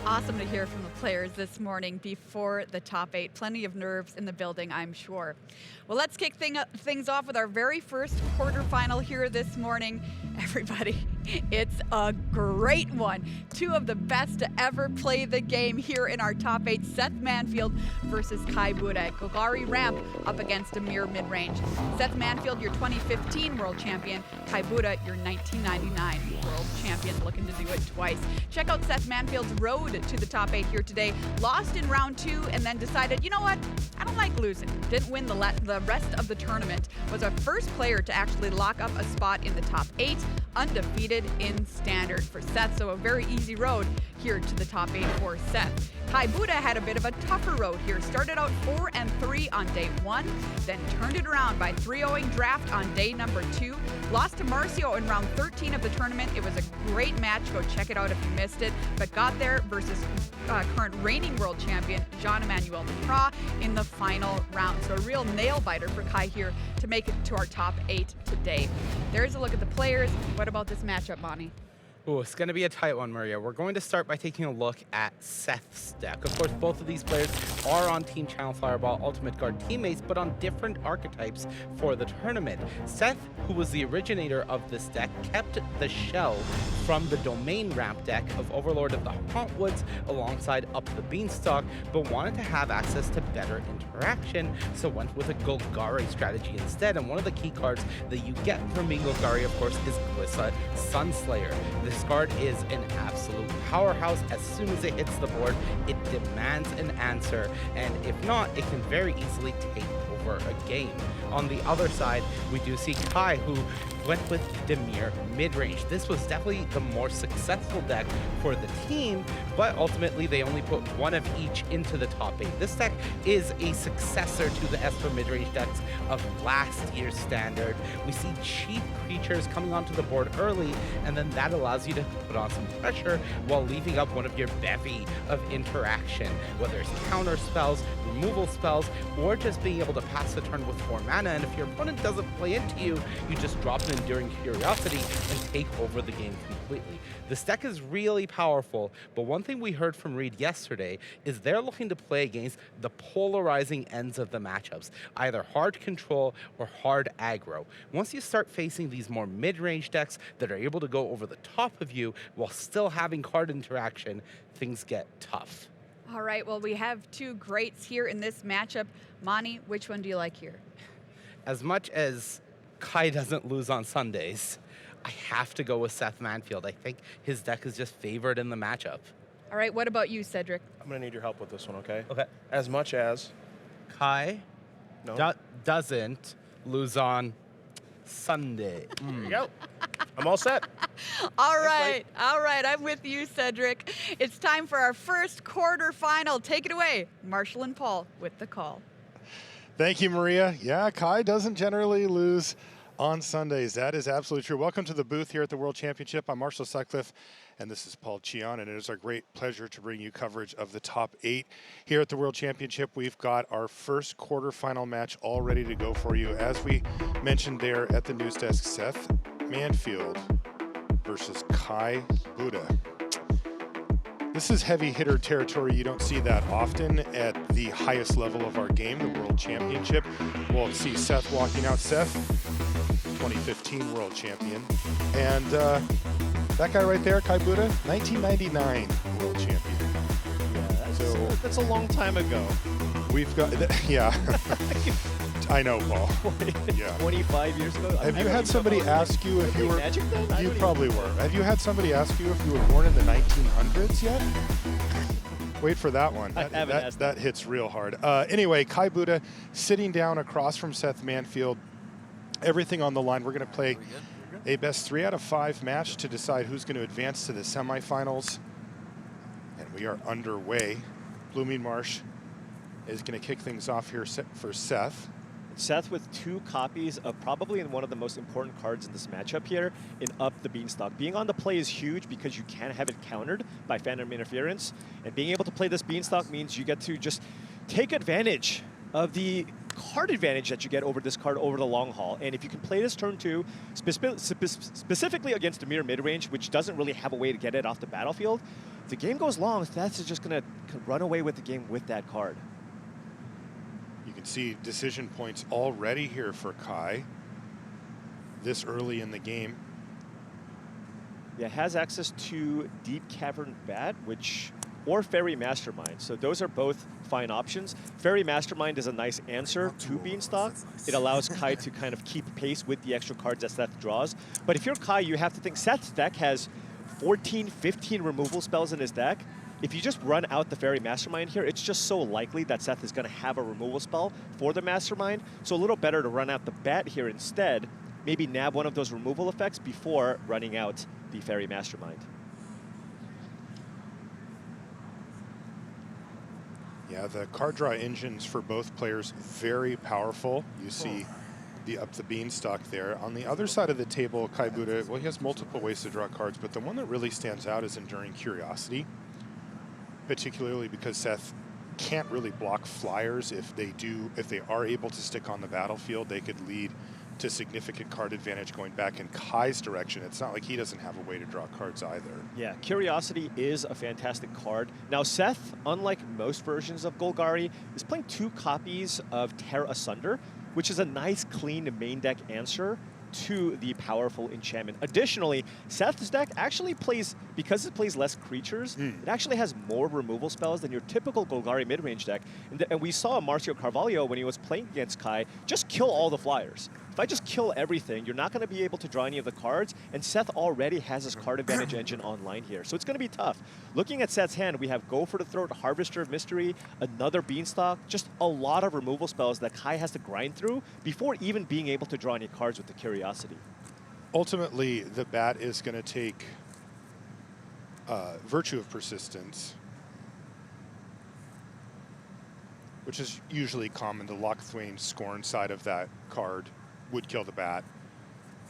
Awesome to hear from the players this morning before the top 8. Plenty of nerves in the building, I'm sure. Well, let's kick things off with our very first quarterfinal here this morning. Everybody, it's a great one. Two of the best to ever play the game here in our top 8. Seth Manfield versus Kai Budde. Golgari Ramp up against Amir mid-range. Seth Manfield, your 2015 world champion. Kai Budde, your 1999 world champion, looking to do it twice. Check out Seth Manfield's road to the top 8 here today. Lost in round 2 and then decided, you know what? I don't like losing. Didn't win the rest of the tournament. Was our first player to actually lock up a spot in the top 8. Undefeated in standard for Seth. So a very easy road here to the top 8 for Seth. Kai Budde had a bit of a tougher road here. Started out 4-3 on day 1, then turned it around by 3-0ing draft on day number 2. Lost to Marcio in round 13 of the tournament. It was a great match. Go check it out if you missed it. But got there versus current reigning world champion Jean-Emmanuel Duprat in the final round. So a real nail biter for Kai here to make it to our top 8 today. There's a look at the players. What about this matchup, Bonnie? Ooh, it's going to be a tight one, Maria. We're going to start by taking a look at Seth's deck. Of course, both of these players are on Team Channel Fireball Ultimate Guard teammates, but on different archetypes for the tournament. Seth, who was the originator of this deck, kept the shell from the Domain Ramp deck of Overlord of the Hauntwoods alongside Up the Beanstalk, but wanted to have access to better interaction, so went with a Golgari strategy instead. And one of the key cards that you get from being Golgari, of course, is Glissa Sunslayer. This card is an absolute powerhouse. As soon as it hits the board, it demands an answer, and if not, it can very easily take over a game. On the other side, we do see Kai, who went with Demir mid-range. This was definitely the more successful deck for the team, but ultimately they only put one of each into the top 8. This deck is a successor to the Esper mid-range decks of last year's standard. We see cheap creatures coming onto the board early, and then that allows you to put on some pressure while leaving up one of your bevy of interaction, whether it's counter spells, removal spells, or just being able to pass the turn with 4 mana. And if your opponent doesn't play into you, you just drop an Enduring Curiosity and take over the game completely. This deck is really powerful, but one thing we heard from Reed yesterday is they're looking to play against the polarizing ends of the matchups, either hard control or hard aggro. Once you start facing these more mid-range decks that are able to go over the top of you while still having card interaction, things get tough. All right, well, we have two greats here in this matchup. Mani, which one do you like here? As much as Kai doesn't lose on Sundays, I have to go with Seth Manfield. I think his deck is just favored in the matchup. All right, what about you, Cedric? I'm going to need your help with this one, okay? Okay. As much as Kai no. doesn't lose on Sunday. There you go. I'm all set. All right, I'm with you, Cedric. It's time for our first quarterfinal. Take it away, Marshall and Paul with the call. Thank you, Maria. Yeah, Kai doesn't generally lose on Sundays. That is absolutely true. Welcome to the booth here at the World Championship. I'm Marshall Sutcliffe, and this is Paul Chion, and it is our great pleasure to bring you coverage of the top 8 here at the World Championship. We've got our first quarterfinal match all ready to go for you. As we mentioned there at the news desk, Seth Manfield versus Kai Budde. This is heavy hitter territory. You don't see that often at the highest level of our game, the World Championship. We'll see Seth walking out. Seth, 2015 World Champion. And that guy right there, Kai Budde, 1999 World Champion. Yeah, that's a long time ago. We've got, yeah. I know, Paul. Yeah. 25 years ago. Have you had somebody ask you if you were... Magic then? You probably were. Have you had somebody ask you if you were born in the 1900s yet? Wait for that one. That hits real hard. Anyway, Kai Budde sitting down across from Seth Manfield. Everything on the line. We're going to play a best 3 out of 5 match to decide who's going to advance to the semifinals. And we are underway. Blooming Marsh is going to kick things off here for Seth. Seth with 2 copies of probably one of the most important cards in this matchup here in Up the Beanstalk. Being on the play is huge because you can have it countered by Phantom Interference. And being able to play this Beanstalk means you get to just take advantage of the card advantage that you get over this card over the long haul. And if you can play this turn 2, specifically against Demir mid-range, which doesn't really have a way to get it off the battlefield, the game goes long, Seth is just going to run away with the game with that card. You can see decision points already here for Kai this early in the game. Yeah, has access to Deep Cavern Bat, or Fairy Mastermind. So those are both fine options. Fairy Mastermind is a nice answer to Beanstalk. It allows Kai to kind of keep pace with the extra cards that Seth draws. But if you're Kai, you have to think Seth's deck has 14, 15 removal spells in his deck. If you just run out the Fairy Mastermind here, it's just so likely that Seth is going to have a removal spell for the Mastermind. So a little better to run out the Bat here instead. Maybe nab one of those removal effects before running out the Fairy Mastermind. Yeah, the card draw engines for both players, very powerful. You see the up the beanstalk there. On the other side of the table, Kai Budde, well, he has multiple ways to draw cards, but the one that really stands out is Enduring Curiosity, particularly because Seth can't really block flyers. If they are able to stick on the battlefield, they could lead to significant card advantage going back in Kai's direction. It's not like he doesn't have a way to draw cards either. Yeah, Curiosity is a fantastic card. Now, Seth, unlike most versions of Golgari, is playing 2 copies of Tear Asunder, which is a nice, clean main deck answer to the powerful enchantment. Additionally, Seth's deck actually plays, because it plays less creatures, it actually has more removal spells than your typical Golgari mid-range deck. And we saw Marcio Carvalho, when he was playing against Kai, just kill all the flyers. If I just kill everything, you're not going to be able to draw any of the cards, and Seth already has his card advantage engine online here. So it's going to be tough. Looking at Seth's hand, we have Go for the Throat, Harvester of Mystery, another Beanstalk, just a lot of removal spells that Kai has to grind through before even being able to draw any cards with the Curiosity. Ultimately, the Bat is going to take Virtue of Persistence, which is usually common. The Lochthwain Scorn side of that card would kill the Bat,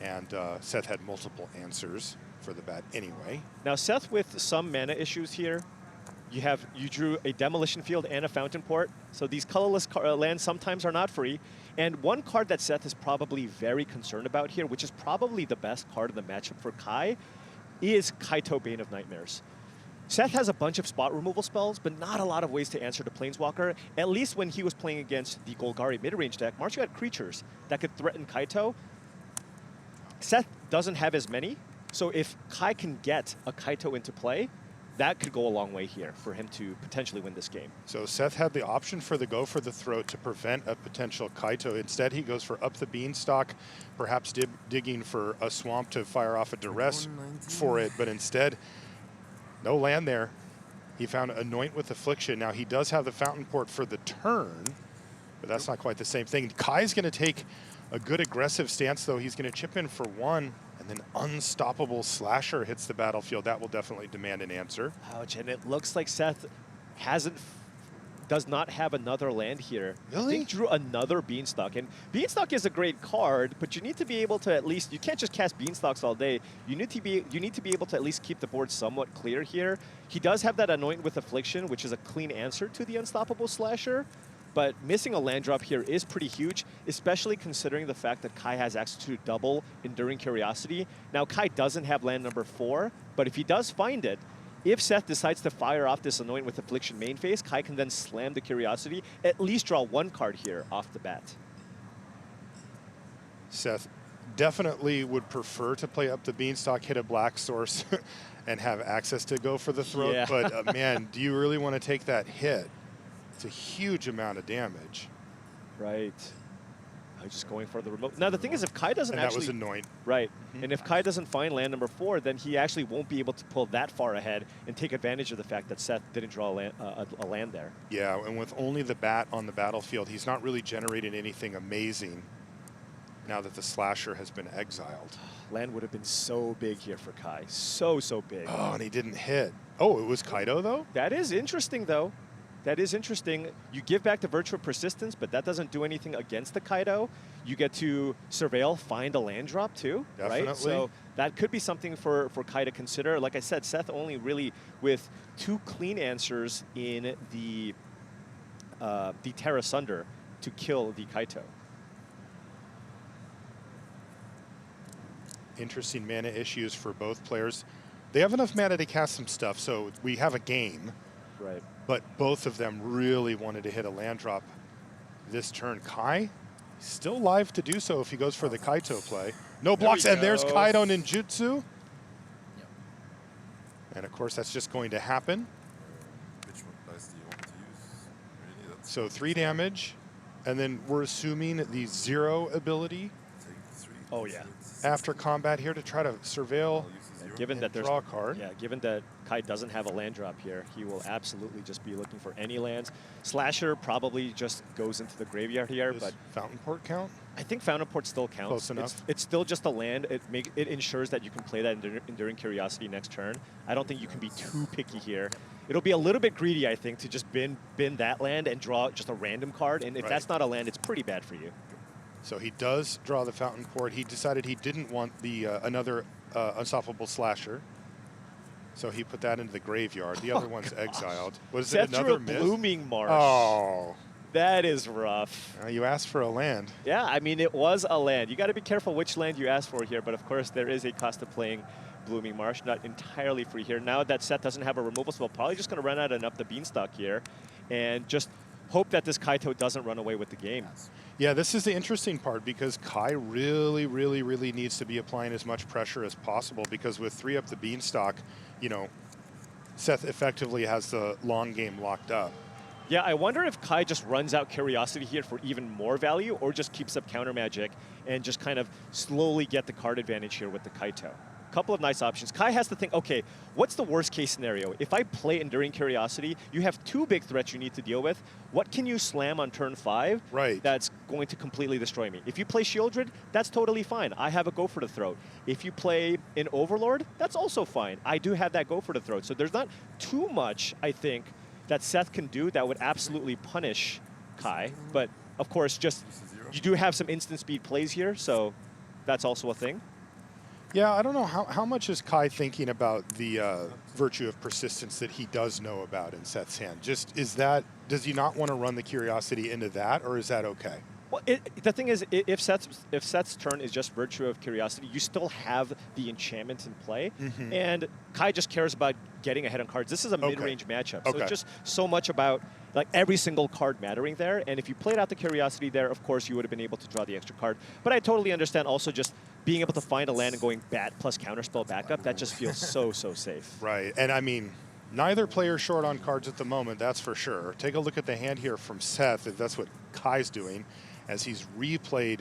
and Seth had multiple answers for the Bat anyway. Now, Seth, with some mana issues here, you drew a Demolition Field and a Fountain Port, so these colorless lands sometimes are not free. And one card that Seth is probably very concerned about here, which is probably the best card in the matchup for Kai, is Kaito, Bane of Nightmares. Seth has a bunch of spot removal spells, but not a lot of ways to answer the Planeswalker. At least when he was playing against the Golgari mid-range deck, Marcio had creatures that could threaten Kaito. Seth doesn't have as many, so if Kai can get a Kaito into play, that could go a long way here for him to potentially win this game. So Seth had the option for the Go for the Throat to prevent a potential Kaito. Instead, he goes for Up the Beanstalk, perhaps digging for a swamp to fire off a Duress for it, but instead, no land there. He found Anoint with Affliction. Now, he does have the Fountain Port for the turn, but that's not quite the same thing. Kai's going to take a good aggressive stance, though. He's going to chip in for 1, and then Unstoppable Slasher hits the battlefield. That will definitely demand an answer. Ouch, and it looks like Seth does not have another land here. Really? He drew another Beanstalk, and Beanstalk is a great card, but you need to be able to at least, you can't just cast Beanstalks all day. You need to be able to at least keep the board somewhat clear here. He does have that Anoint with Affliction, which is a clean answer to the Unstoppable Slasher, but missing a land drop here is pretty huge, especially considering the fact that Kai has access to double Enduring Curiosity. Now, Kai doesn't have land number 4, but if he does find it, if Seth decides to fire off this Anoint with Affliction main phase, Kai can then slam the Curiosity, at least draw 1 card here off the bat. Seth definitely would prefer to play Up the Beanstalk, hit a Black Source, and have access to Go for the Throat. Yeah. But, man, do you really want to take that hit? It's a huge amount of damage. Right. I'm just going for the remote. Now, the thing is, if Kai doesn't And actually... that was Anoint. Right. And if Kai doesn't find land number 4, then he actually won't be able to pull that far ahead and take advantage of the fact that Seth didn't draw a land there. Yeah, and with only the Bat on the battlefield, he's not really generating anything amazing now that the Slasher has been exiled. Land would have been so big here for Kai. So big. Oh, and he didn't hit. Oh, it was Kaito, though? That is interesting, though. That is interesting. You give back the Virtue of Persistence, but that doesn't do anything against the Kaito. You get to Surveil, find a land drop, too. Definitely. Right? So that could be something for Kai to consider. Like I said, Seth only really with 2 clean answers in the Tear Asunder to kill the Kaito. Interesting mana issues for both players. They have enough mana to cast some stuff, so we have a game. Right. But both of them really wanted to hit a land drop this turn. Kai, still live to do so if he goes for the Kaito play. No blocks, and there's Kaido Ninjutsu. Yep. And of course, that's just going to happen. Which one dice do you want to use? Really? That's So 3 damage, and then we're assuming the 0 ability take 3. Oh, yeah. after combat here to try to surveil Given that and there's draw a card. Yeah, given that Kai doesn't have a land drop here, he will absolutely just be looking for any lands. Slasher probably just goes into the graveyard here, Does but Fountain Port count? I think Fountain Port still counts. Close enough. It's still just a land. It ensures that you can play that Enduring Curiosity next turn. I don't think you can be too picky here. It'll be a little bit greedy, I think, to just bin that land and draw just a random card. And if Right. that's not a land, it's pretty bad for you. So he does draw the Fountain Port. He decided he didn't want the another Unstoppable Slasher. So he put that into the graveyard. The other one's exiled. Was Seth it drew another a miss? Blooming Marsh. Oh, That is rough. you asked for a land. Yeah, I mean, it was a land. You got to be careful which land you ask for here, but of course there is a cost of playing Blooming Marsh, not entirely free here. Now that Seth doesn't have a removal spell, probably just going to run out and up the Beanstalk here and just hope that this Kaito doesn't run away with the game. Yeah, this is the interesting part because Kai really, really, really needs to be applying as much pressure as possible because with 3 up the Beanstalk, you know, Seth effectively has the long game locked up. Yeah, I wonder if Kai just runs out Curiosity here for even more value or just keeps up Counter Magic and just kind of slowly get the card advantage here with the Kaito. Couple of nice options. Kai has to think, okay, what's the worst case scenario? If I play Enduring Curiosity, you have 2 big threats you need to deal with. What can you slam on turn 5 Right. that's going to completely destroy me? If you play Shieldred, that's totally fine. I have a Go for the Throat. If you play an Overlord, that's also fine. I do have that Go for the Throat. So there's not too much, I think, that Seth can do that would absolutely punish Kai. But of course, just you do have some instant speed plays here, so that's also a thing. Yeah, I don't know how much is Kai thinking about the virtue of persistence that he does know about in Seth's hand. Just does he not want to run the Curiosity into that, or is that okay? Well, the thing is, if Seth's turn is just Virtue of Curiosity, you still have the enchantment in play, and Kai just cares about getting ahead on cards. This is a mid-range matchup, so it's just so much about like every single card mattering there. And if you played out the Curiosity there, of course you would have been able to draw the extra card. But I totally understand also just being able to find a land and going Bat plus Counterspell backup. That just feels so safe. Right, and I mean, neither player's short on cards at the moment, that's for sure. Take a look at the hand here from Seth, if that's what Kai's doing, as he's replayed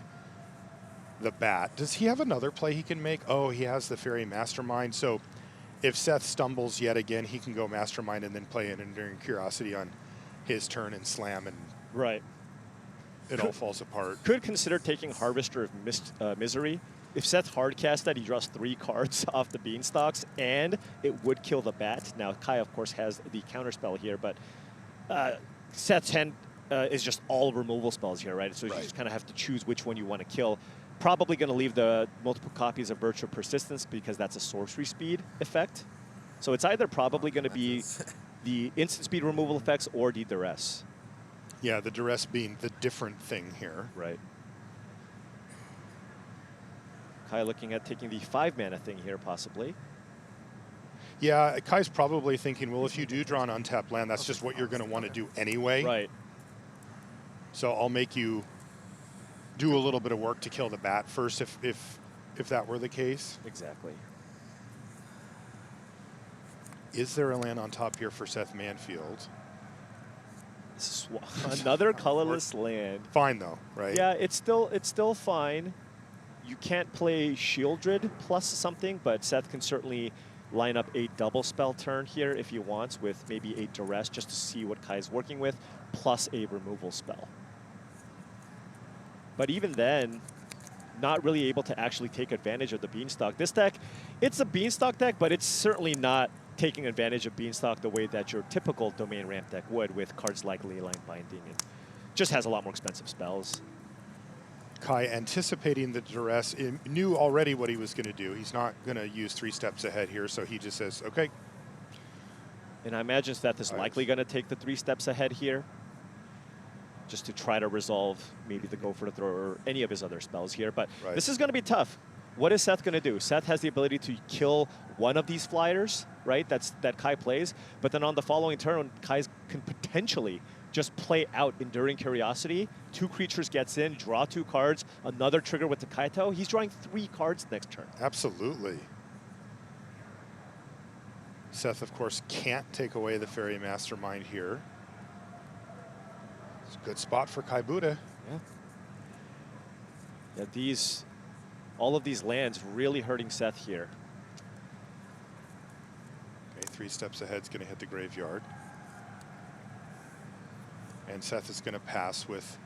the Bat. Does he have another play he can make? Oh, he has the Fairy Mastermind. So if Seth stumbles yet again, he can go Mastermind and then play an Enduring Curiosity on his turn and slam, and Right. it all falls apart. Could consider taking Harvester of Misery. If Seth hardcast that, he draws 3 cards off the Beanstalks, and it would kill the Bat. Now, Kai, of course, has the counterspell here, but Seth's hand is just all removal spells here, right? So you just kind of have to choose which one you want to kill. Probably going to leave the multiple copies of Virtue of Persistence because that's a sorcery speed effect. So it's either probably going to be the instant speed removal effects or the duress. Yeah, the duress being the different thing here. Right. Kai looking at taking the 5-mana thing here, possibly. Yeah, Kai's probably thinking, well, if you do draw an untapped land, that's just what you're going to want to do anyway. Right. So I'll make you do a little bit of work to kill the Bat first if that were the case. Exactly. Is there a land on top here for Seth Manfield? Another colorless land. Fine though, right? Yeah, it's still fine. You can't play Shieldred plus something, but Seth can certainly line up a double spell turn here if he wants with maybe a duress just to see what Kai's working with, plus a removal spell. But even then, not really able to actually take advantage of the Beanstalk. This deck, it's a Beanstalk deck, but it's certainly not taking advantage of Beanstalk the way that your typical Domain Ramp deck would with cards like Leyline Binding. It just has a lot more expensive spells. Kai, anticipating the duress, knew already what he was going to do. He's not going to use 3 steps ahead here, so he just says, okay. And I imagine Seth is likely going to take the 3 steps ahead here, just to try to resolve maybe the Go for the Throw or any of his other spells here. But this is going to be tough. what is Seth going to do? Seth has the ability to kill one of these flyers, right? That Kai plays. But then on the following turn, Kai can potentially just play out Enduring Curiosity. 2 creatures gets in, draw 2 cards, another trigger with the Kaito. He's drawing 3 cards next turn. Absolutely. Seth, of course, can't take away the Fairy Mastermind here. It's a good spot for Kai Budde. Yeah, all of these lands really hurting Seth here. Okay, 3 steps ahead is going to hit the graveyard. And Seth is going to pass with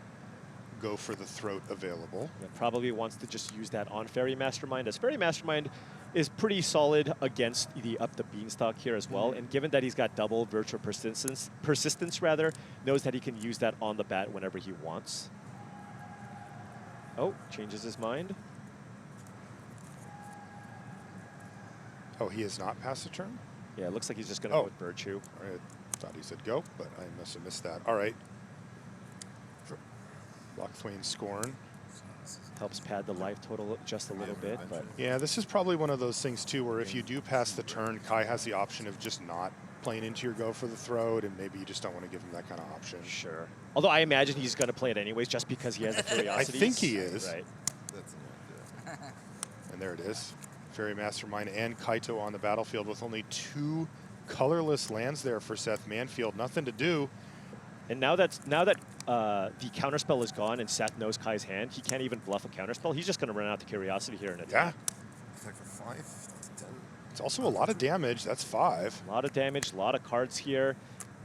Go for the Throat available. Yeah, probably wants to just use that on Fairy Mastermind, as Fairy Mastermind is pretty solid against the Up the Beanstalk here as well. And given that he's got double Virtual Persistence rather, knows that he can use that on the bat whenever he wants. Oh, changes his mind. Oh, he has not passed the turn? Yeah, it looks like he's just going to go with Virtue. All right, I thought he said go, but I must have missed that. All right. Lockthwain Scorn. Helps pad the life total just a little bit, but Yeah, this is probably one of those things too where if you do pass the turn, Kai has the option of just not playing into your Go for the Throat, and maybe you just don't want to give him that kind of option. sure. Although I imagine he's going to play it anyways just because he has the I Curiosities. think he is. Right. That's an idea. And there it is. Fairy Mastermind and Kaito on the battlefield with only 2 colorless lands there for Seth Manfield. Nothing to do. And now that the counterspell is gone and Seth knows Kai's hand, he can't even bluff a counterspell. He's just going to run out the Curiosity here and attack. Yeah. Attack for 5, that's 10. It's also a lot of damage. That's 5. A lot of damage, a lot of cards here.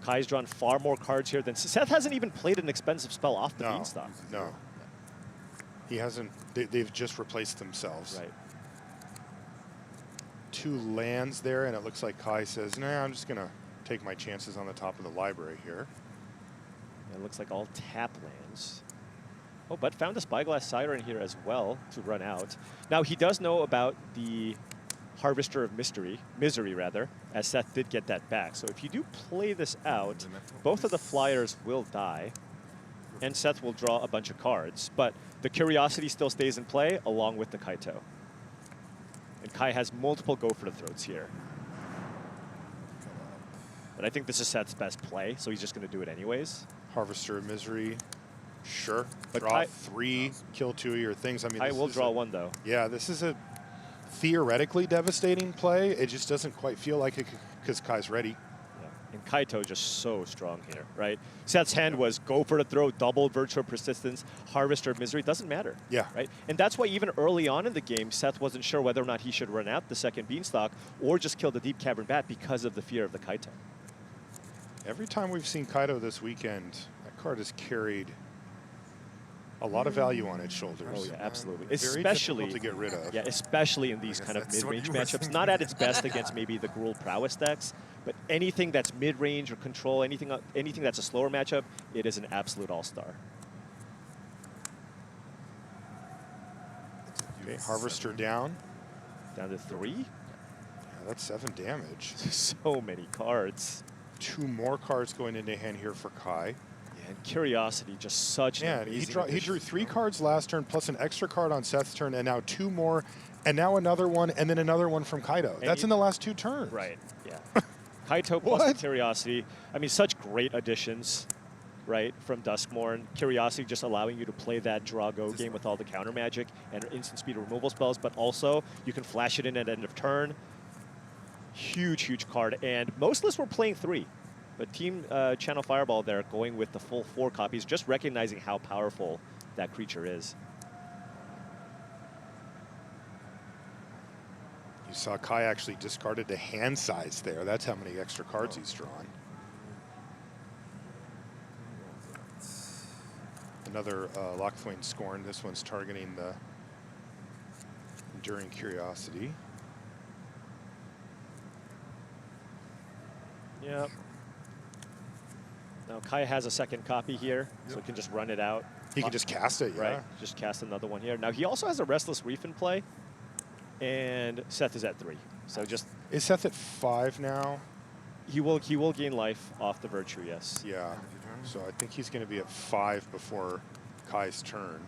Kai's drawn far more cards here than Seth. Hasn't even played an expensive spell off the Beanstalk. No. He hasn't. They've just replaced themselves. Right. 2 lands there, and it looks like Kai says, nah, I'm just going to take my chances on the top of the library here. It looks like all tap lands. Oh, but found a Spyglass Siren here as well to run out. Now, he does know about the Harvester of Misery rather, as Seth did get that back. So if you do play this out, both of the flyers will die, and Seth will draw a bunch of cards. But the Curiosity still stays in play, along with the Kaito. And Kai has multiple Go for the Throats here. But I think this is Seth's best play, so he's just going to do it anyways. Harvester of Misery, sure. But Draw Kai, 3, kill 2 of your things. I mean, I this will is draw 1 though. Yeah, this is a theoretically devastating play. It just doesn't quite feel like it because Kai's ready. Yeah. And Kaito just so strong here, right? Seth's hand was Go for the Throat, double Virtual Persistence, Harvester of Misery. Doesn't matter. Yeah. Right? And that's why even early on in the game, Seth wasn't sure whether or not he should run out the second Beanstalk or just kill the Deep Cavern Bat because of the fear of the Kaito. Every time we've seen Kaito this weekend, that card has carried a lot of value on its shoulders. Oh, yeah, absolutely. Very Especially difficult to get rid of. Yeah, especially in these guess kind of that's what mid-range you were matchups. thinking. Not at its best against maybe the Gruul Prowess decks, but anything that's mid-range or control, anything that's a slower matchup, it is an absolute all-star. Okay, Harvester down. Down to 3. Yeah, that's 7 damage. So many cards. 2 more cards going into hand here for Kai. Yeah, and Curiosity, just such an Yeah, amazing he drew 3 cards last turn, plus an extra card on Seth's turn, and now 2 more, and now another one, and then another one from Kaito. That's in the last 2 turns. Right, yeah. Kaito plus the Curiosity. I mean, such great additions, right, from Duskmourn. Curiosity just allowing you to play that draw-go game with all the counter magic and instant speed removal spells, but also you can flash it in at end of turn. Huge, huge card. And most lists were playing 3. But Team Channel Fireball there going with the full 4 copies, just recognizing how powerful that creature is. You saw Kai actually discarded the hand size there. That's how many extra cards he's drawn. Another Lockthwain Scorn. This one's targeting the Enduring Curiosity. Yep. Now Kai has a second copy here, so he can just run it out. He can just cast it, yeah. Right, just cast another one here. Now he also has a Restless Reef in play, and Seth is at 3. So just Is Seth at 5 now? he will gain life off the Virtue, yes. Yeah. So I think he's going to be at 5 before Kai's turn.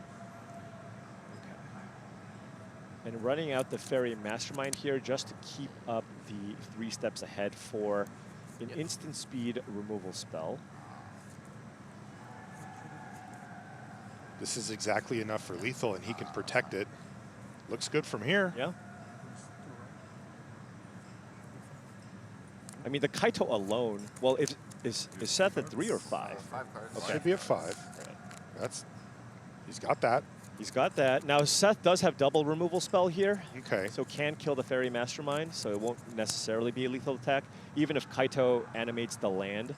And running out the Fairy Mastermind here just to keep up the 3 steps ahead for an instant speed removal spell. This is exactly enough for lethal, and he can protect it. Looks good from here. Yeah. I mean, the Kaito alone, well, is Seth at 3 or 5? 5 cards. Okay. Should be at 5. Right. He's got that. He's got that. Now, Seth does have double removal spell here. Okay. So can kill the Fairy Mastermind, so it won't necessarily be a lethal attack. Even if Kaito animates the land,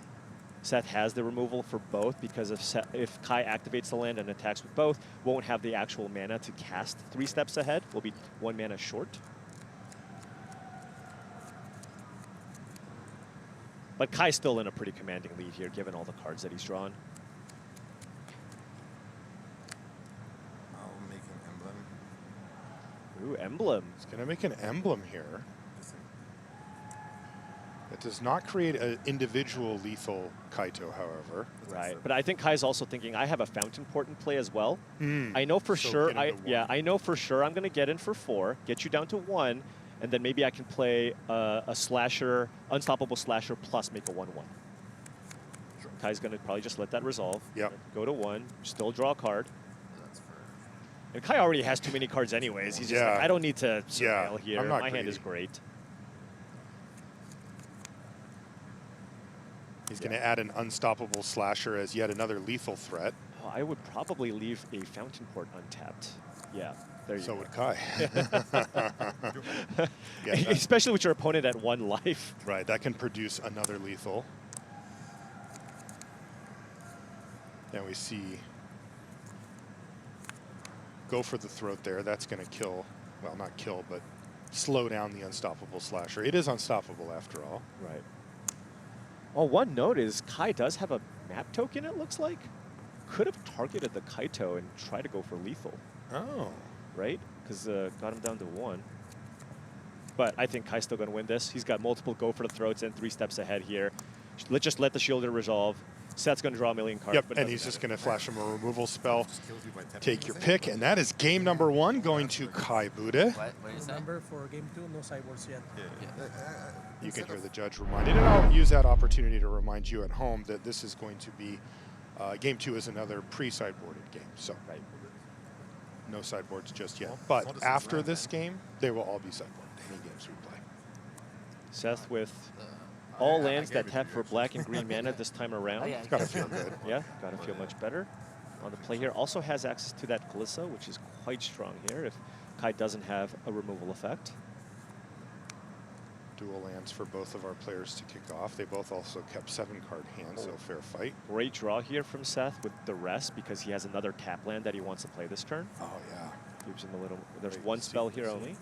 Seth has the removal for both, because if Kai activates the land and attacks with both, won't have the actual mana to cast 3 steps ahead. Will be 1 mana short. But Kai's still in a pretty commanding lead here, given all the cards that he's drawn. I'll make an emblem. Ooh, emblem. He's going to make an emblem here. It does not create an individual lethal Kaito, however. Right, but I think Kai's also thinking, I have a Fountain Port in play as well. Mm. I know for So sure, get him to one. I know for sure I'm going to get in for 4, get you down to 1, and then maybe I can play a slasher, unstoppable slasher plus make a 1/1. Sure. Kai's going to probably just let that resolve. Yep. Go to 1, still draw a card. That's for And Kai already has too many cards anyways. He's just Yeah. like, I don't need to Yeah, surveil here. I'm not My hand is greedy. great. He's going to add an unstoppable slasher as yet another lethal threat. Oh, I would probably leave a Fountain Port untapped. Yeah, there you So go. would Kai. Yeah, that- Especially with your opponent at 1 life. right, that can produce another lethal. And we see go for the throat there. That's going to kill, well, not kill, but slow down the unstoppable slasher. It is unstoppable after all. Right. Oh, one note is Kai does have a map token, it looks like. Could have targeted the Kaito and tried to go for lethal, Oh. right? Because got him down to 1. But I think Kai's still going to win this. He's got multiple go for the throats and 3 steps ahead here. Let's just let the shielder resolve. Seth's going to draw a million cards. Yep, but and doesn't he's just matter. going to flash him a removal spell. just kills you by 10 Take your seconds. pick, and that is game number 1 going to Kai Budde. What do you say? Remember, for game 2, no sideboards yet. You can hear the judge reminded, and I'll use that opportunity to remind you at home that this is going to be, game 2 is another pre-sideboarded game, so Right. no sideboards just yet. Well, But notice after it's this game, they will all be sideboarded, any games we play. Seth with I all gave lands it that to tap you, for actually. black and green mana this time around. Oh, yeah, It's got to yes. feel good. Yeah, gotta feel much better on the play here. Also has access to that Glissa, which is quite strong here if Kai doesn't have a removal effect. Dual lands for both of our players to kick off. They both also kept 7-card hands, so fair fight. Great draw here from Seth with the rest because he has another tap land that he wants to play this turn. Oh, yeah. Gives him a little, there's Great one spell here sequencing. only.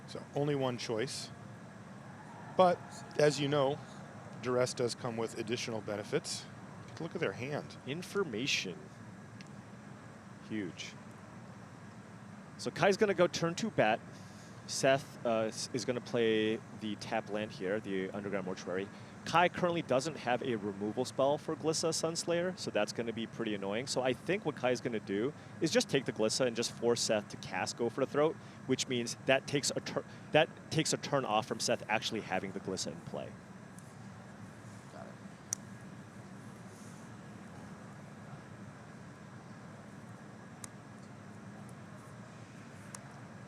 So only one choice. But as you know, duress does come with additional benefits. Take a look at their hand. Information. Huge. So Kai's going to go turn 2 bat. Seth is going to play the tap land here, the Underground Mortuary. Kai currently doesn't have a removal spell for Glissa Sunslayer, so that's going to be pretty annoying. So I think what Kai's going to do is just take the Glissa and just force Seth to cast Go for the Throat, which means that takes a turn off from Seth actually having the Glissa in play. Got it.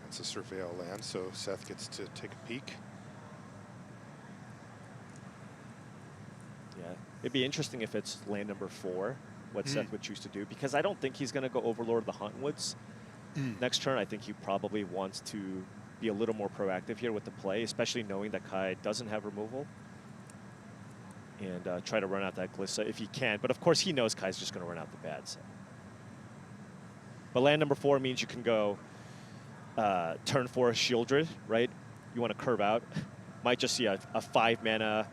It's a surveil land, so Seth gets to take a peek. Yeah, it'd be interesting if it's land number 4, what Seth would choose to do, because I don't think he's going to go Overlord of the Hauntonwoods. Next turn, I think he probably wants to be a little more proactive here with the play, especially knowing that Kai doesn't have removal. And try to run out that Glissa if he can. But of course, he knows Kai's just going to run out the bad side. But land number 4 means you can go turn 4 Shieldred, right? You want to curve out. Might just see a 5-mana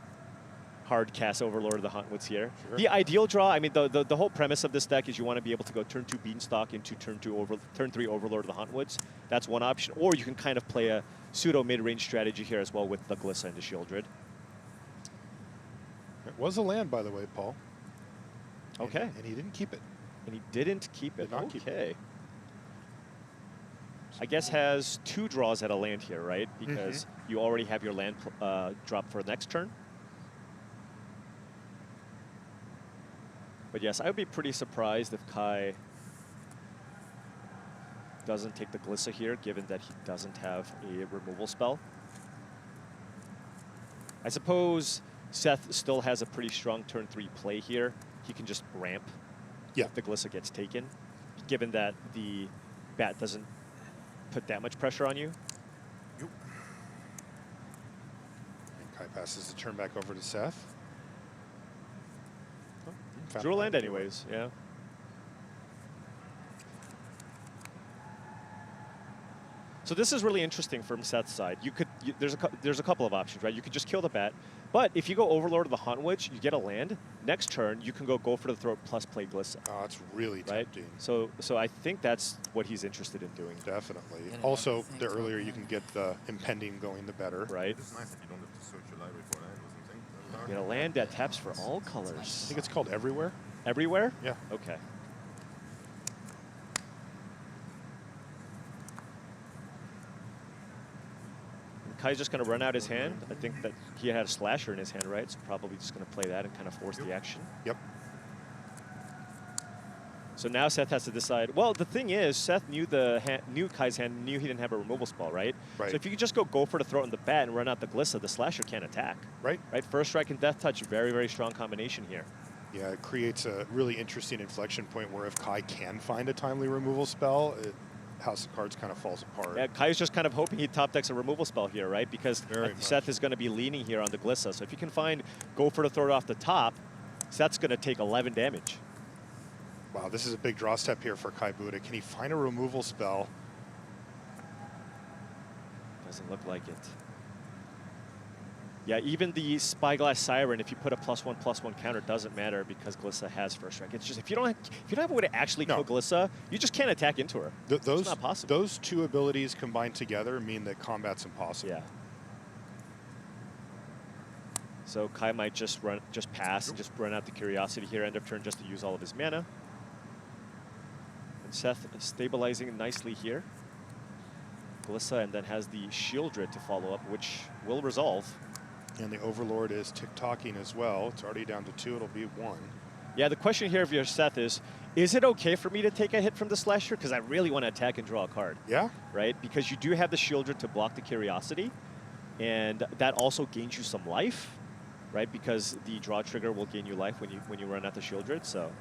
hard cast Overlord of the Hauntonwoods here. Sure. The ideal draw, I mean, the whole premise of this deck is you want to be able to go turn 2 Beanstalk into turn 3 Overlord of the Hauntonwoods. That's one option. Or you can kind of play a pseudo mid-range strategy here as well with the Glissa and the Shieldred. It was a land, by the way, Paul. Okay. And he didn't keep it. And he didn't keep it. Did not keep it. Okay. I guess, has 2 draws at a land here, right? Because you already have your land drop for next turn. But yes, I would be pretty surprised if Kai doesn't take the Glissa here, given that he doesn't have a removal spell. I suppose Seth still has a pretty strong turn 3 play here. He can just ramp if the Glissa gets taken, given that the bat doesn't put that much pressure on you. Yep. And Kai passes the turn back over to Seth. Drew a land anyways, yeah. So this is really interesting from Seth's side. There's a couple of options, right? You could just kill the bat, but if you go Overlord of the Haunt Witch, you get a land. Next turn, you can go for the throat plus play Glissa. Oh, that's really tempting. So I think that's what he's interested in doing. Definitely. Also, the earlier you can get the impending going, the better. Right. It's nice that you don't have to search your library for land or something. Get a land that taps for all colors. I think it's called Everywhere. Everywhere? Yeah. Okay. Kai's just going to run out his hand. I think that he had a slasher in his hand, right? So probably just going to play that and kind of force the action. Yep. So now Seth has to decide. Well, the thing is, Seth knew Kai's hand, knew he didn't have a removal spell, right? Right. So if you could just go for the throat and the bat and run out the Glissa, the slasher can't attack. Right. Right. First strike and death touch, very, very strong combination here. Yeah, it creates a really interesting inflection point where if Kai can find a timely removal spell, House of Cards kind of falls apart. Yeah, Kai's just kind of hoping he top decks a removal spell here, right? Because Seth is going to be leaning here on the Glissa. So if you can go for the throat off the top, Seth's going to take 11 damage. Wow, this is a big draw step here for Kai Budde. Can he find a removal spell? Doesn't look like it. Yeah, even the Spyglass Siren, if you put a +1/+1 counter, doesn't matter because Glissa has first strike. It's just if you don't have a way to actually kill Glissa, you just can't attack into her. It's not possible. Those two abilities combined together mean that combat's impossible. Yeah. So Kai might just pass and just run out the Curiosity here, end of turn just to use all of his mana. And Seth is stabilizing nicely here. Glissa and then has the Shieldred to follow up, which will resolve. And the Overlord is tick-tocking as well. It's already down to 2. It'll be 1. Yeah, the question here of your Seth is it okay for me to take a hit from the Slasher? Because I really want to attack and draw a card. Yeah. Right? Because you do have the Shieldred to block the Curiosity. And that also gains you some life, right? Because the draw trigger will gain you life when you run out the Shieldred. So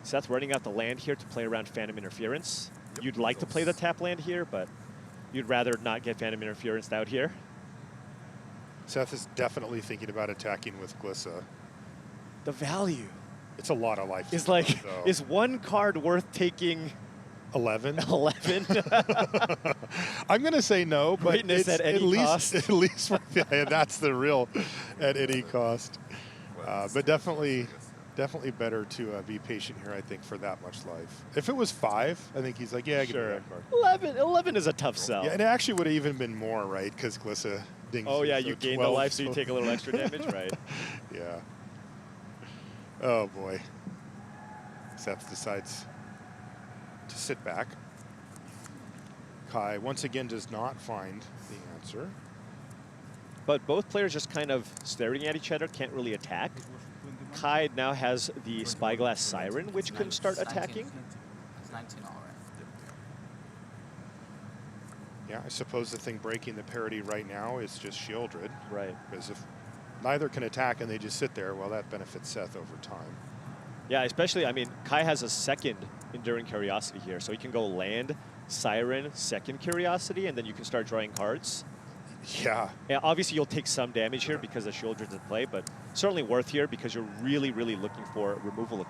Seth running out the land here to play around Phantom Interference. You'd like to play the tap land here, but you'd rather not get Phantom Interference out here. Seth is definitely thinking about attacking with Glissa. The value. It's a lot of life. Is like, is one card worth taking 11? 11? I'm going to say no, but Greatness at any cost. At least, yeah, that's the real at any cost. But definitely better to be patient here, I think, for that much life. If it was 5, I think he's like, yeah, give me that card. 11 is a tough sell. Yeah, and it actually would have even been more, right? Because Glissa dings. Oh, yeah, so you gain 12, the life, so you take a little extra damage, right? Yeah. Oh, boy. Seth decides to sit back. Kai, once again, does not find the answer. But both players just kind of staring at each other, can't really attack. Kai now has the Spyglass Siren, which can start attacking. It's 19 all right. Yeah, I suppose the thing breaking the parity right now is just Shieldred. Right. Because if neither can attack and they just sit there, well, that benefits Seth over time. Yeah, especially, I mean, Kai has a second Enduring Curiosity here, so he can go land, Siren, second Curiosity, and then you can start drawing cards. Yeah. And obviously, you'll take some damage here because the Shieldred's in play, but certainly worth here because you're really, really looking for removal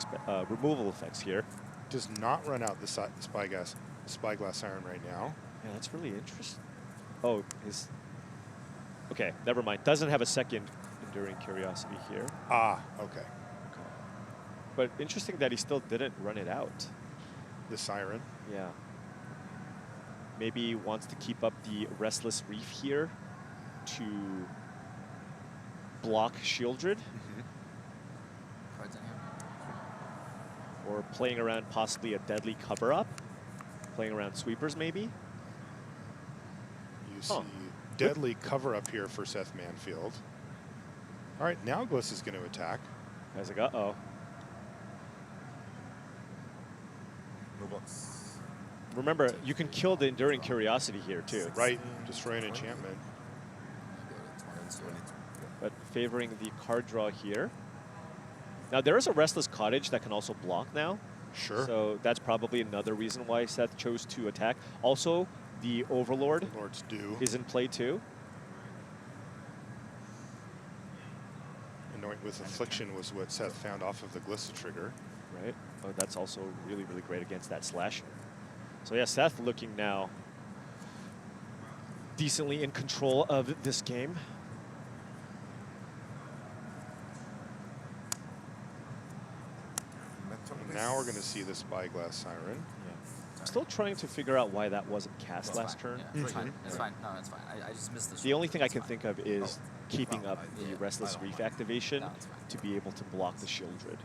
effects here. Does not run out the Spyglass Siren right now. Yeah, that's really interesting. Oh, okay, never mind. Doesn't have a second Enduring Curiosity here. Ah, okay. But interesting that he still didn't run it out. The Siren. Yeah. Maybe he wants to keep up the Restless Reef here to block Shieldred. Cards in here. Or playing around possibly a Deadly Cover-Up. Playing around sweepers, maybe? You see deadly cover up here for Seth Manfield. All right, now Gliss is going to attack. Guy's like, uh-oh. No box. Remember, you can kill the Enduring Curiosity here, too. Right, destroy an enchantment. But favoring the card draw here. Now, there is a Restless Cottage that can also block now. Sure. So that's probably another reason why Seth chose to attack. Also, the Overlord Lords do. is in play, too. Anoint with Affliction was what Seth found off of the Glissa trigger. Right. Oh, that's also really, really great against that Slasher. So yeah, Seth looking now decently in control of this game. And now we're going to see the Spyglass Siren. Yeah. Still trying to figure out why that wasn't cast last turn. Yeah, it's fine. It's fine. No, it's fine. I just missed this. The only thing I can think of is keeping up the Yeah, Restless I don't Reef mind. activation No, it's fine. to be able to block the Shieldred.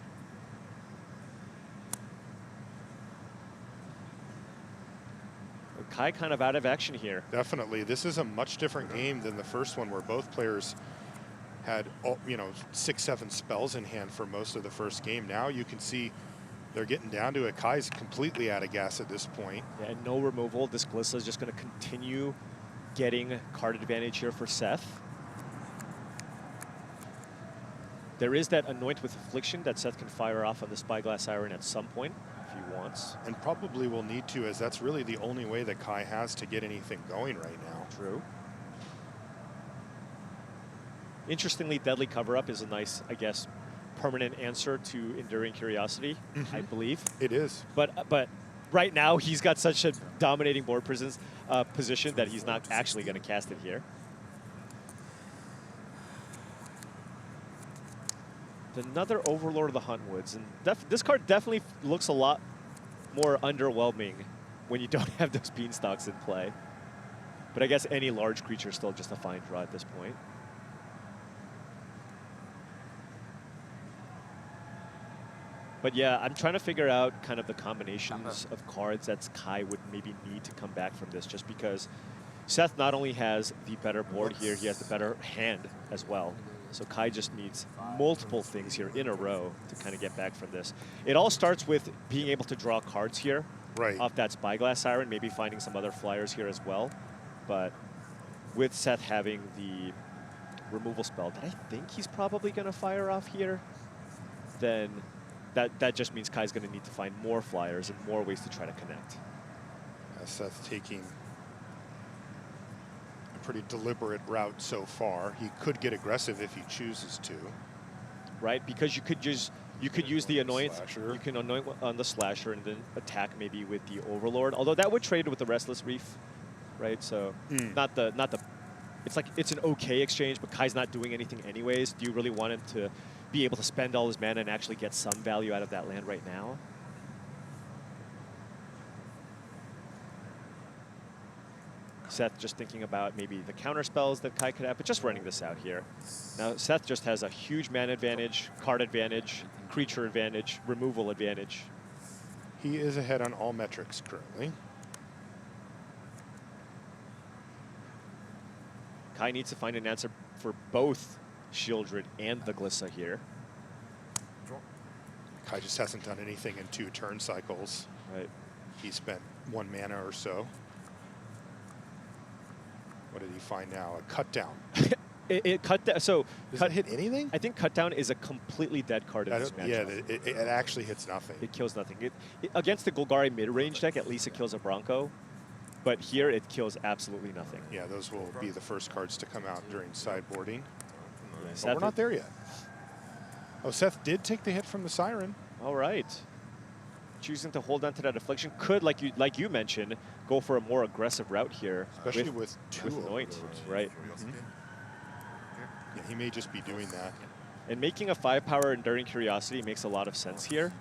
Kai kind of out of action here. Definitely. This is a much different game than the first one where both players had, 6, 7 spells in hand for most of the first game. Now you can see they're getting down to it. Kai's completely out of gas at this point. Yeah, and no removal. This Glissa is just going to continue getting card advantage here for Seth. There is that Anoint with Affliction that Seth can fire off on the Spyglass Siren at some point if he wants. And probably will need to, as that's really the only way that Kai has to get anything going right now. True. Interestingly, Deadly Cover-Up is a nice, I guess, permanent answer to Enduring Curiosity, I believe. It is. But right now, he's got such a dominating board position that he's not actually going to cast it here. Another Overlord of the Huntwoods, and this card definitely looks a lot more underwhelming when you don't have those Beanstalks in play. But I guess any large creature is still just a fine draw at this point. But yeah, I'm trying to figure out kind of the combinations of cards that Kai would maybe need to come back from this, just because Seth not only has the better board here, he has the better hand as well. So Kai just needs multiple things here in a row to kind of get back from this. It all starts with being able to draw cards here off that Spyglass Siren, maybe finding some other flyers here as well. But with Seth having the removal spell that I think he's probably going to fire off here, then that just means Kai's going to need to find more flyers and more ways to try to connect. Seth taking pretty deliberate route so far. He could get aggressive if he chooses to. Right, because you could use the Anoint. Slasher. You can Anoint on the Slasher and then attack maybe with the Overlord. Although that would trade with the Restless Reef, right? So not the. It's like it's an okay exchange, but Kai's not doing anything anyways. Do you really want him to be able to spend all his mana and actually get some value out of that land right now? Seth just thinking about maybe the counter spells that Kai could have, but just running this out here. Now, Seth just has a huge mana advantage, card advantage, creature advantage, removal advantage. He is ahead on all metrics currently. Kai needs to find an answer for both Shieldred and the Glissa here. Kai just hasn't done anything in 2 turn cycles. Right. He spent 1 mana or so. What did he find now? A cut down. It cut down. So does it hit anything? I think cut down is a completely dead card in this matchup. Yeah, it actually hits nothing. It kills nothing. Against the Golgari mid-range deck, at least it kills a Bronco. But here it kills absolutely nothing. Yeah, those will be the first cards to come out during sideboarding. Yeah, But we're not there yet. Oh, Seth did take the hit from the Siren. All right. Choosing to hold on to that Affliction could, like you mentioned, go for a more aggressive route here. Especially with 2 Anoint, right? Yeah, he may just be doing that. And making a 5-power Enduring Curiosity makes a lot of sense here,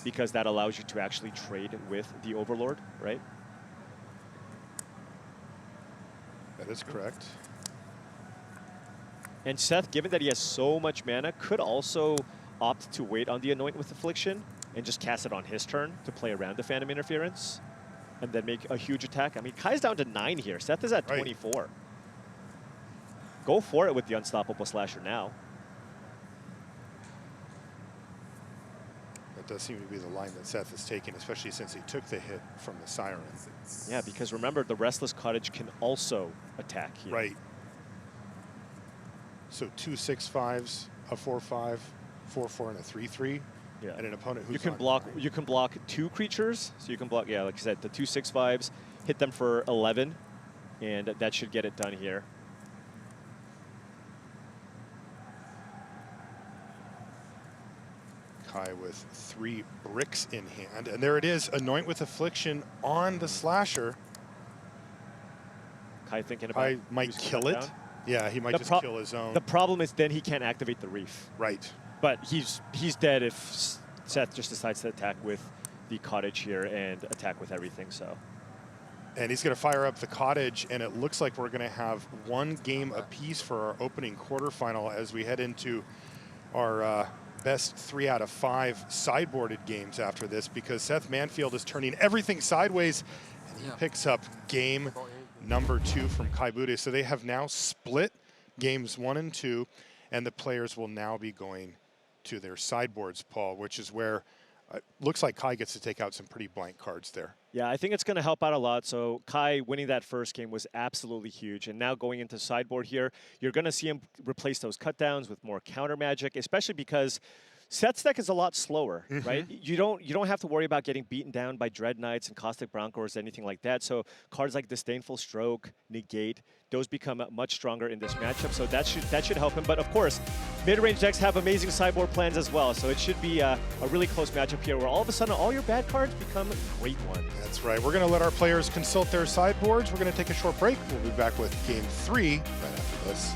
because that allows you to actually trade with the Overlord, right? That is correct. And Seth, given that he has so much mana, could also opt to wait on the Anoint with Affliction and just cast it on his turn to play around the Phantom Interference. and then make a huge attack. I mean, Kai's down to 9 here. Seth is at Right. 24. Go for it with the Unstoppable Slasher now. That does seem to be the line that Seth is taking, especially since he took the hit from the Siren. Yeah, because remember, the Restless Cottage can also attack here. Right. So 2 6/5s, a 4/5, 4/4, and a 3/3. Yeah. And an opponent who's You can on block. 9. You can block 2 creatures. So you can block. Yeah, like I said, the 2 6/5s, hit them for 11, and that should get it done here. Kai with 3 bricks in hand. And there it is, Anoint with Affliction on the Slasher. Kai thinking about. Kai might using kill that it. down. Yeah, he might The just pro- kill his own. The problem is then he can't activate the Reef. Right. But he's dead if Seth just decides to attack with the Cottage here and attack with everything. So. And he's going to fire up the Cottage, and it looks like we're going to have 1 game apiece for our opening quarterfinal as we head into our best 3 out of 5 sideboarded games after this, because Seth Manfield is turning everything sideways, and he picks up game number 2 from Kai Budde. So they have now split games 1 and 2, and the players will now be going to their sideboards, Paul, which is where looks like Kai gets to take out some pretty blank cards there. Yeah, I think it's going to help out a lot. So Kai winning that first game was absolutely huge. And now going into sideboard here, you're going to see him replace those cutdowns with more counter magic, especially because Seth's deck is a lot slower, right? You don't have to worry about getting beaten down by Dread Knights and Caustic Broncos, anything like that. So cards like Disdainful Stroke, Negate, those become much stronger in this matchup. So that should help him. But of course, mid-range decks have amazing sideboard plans as well. So it should be a really close matchup here where all of a sudden all your bad cards become great ones. That's right. We're going to let our players consult their sideboards. We're going to take a short break. We'll be back with game 3 right after this.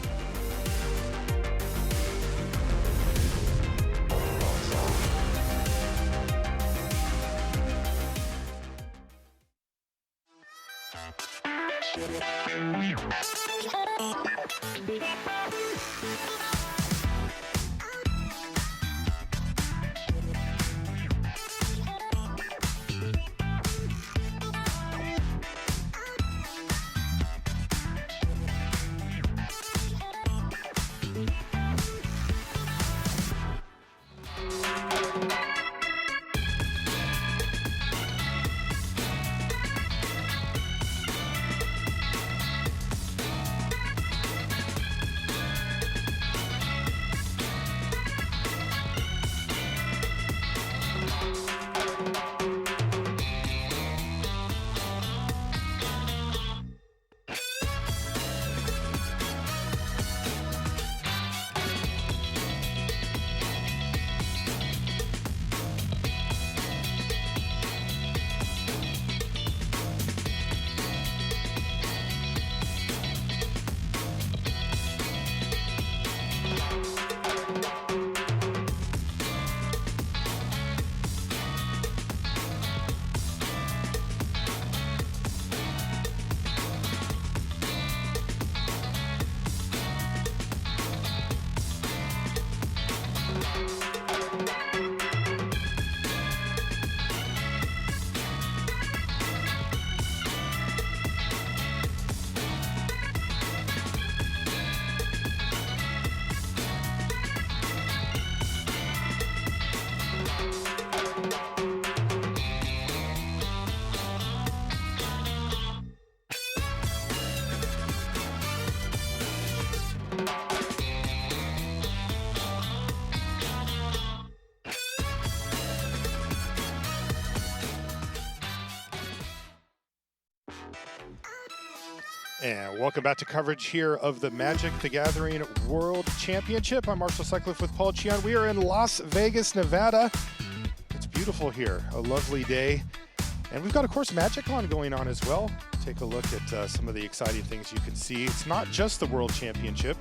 And welcome back to coverage here of the Magic the Gathering World Championship. I'm Marshall Sutcliffe with Paul Cheon. We are in Las Vegas, Nevada. It's beautiful here, a lovely day. And we've got, of course, MagicCon going on as well. Take a look at some of the exciting things you can see. It's not just the World Championship.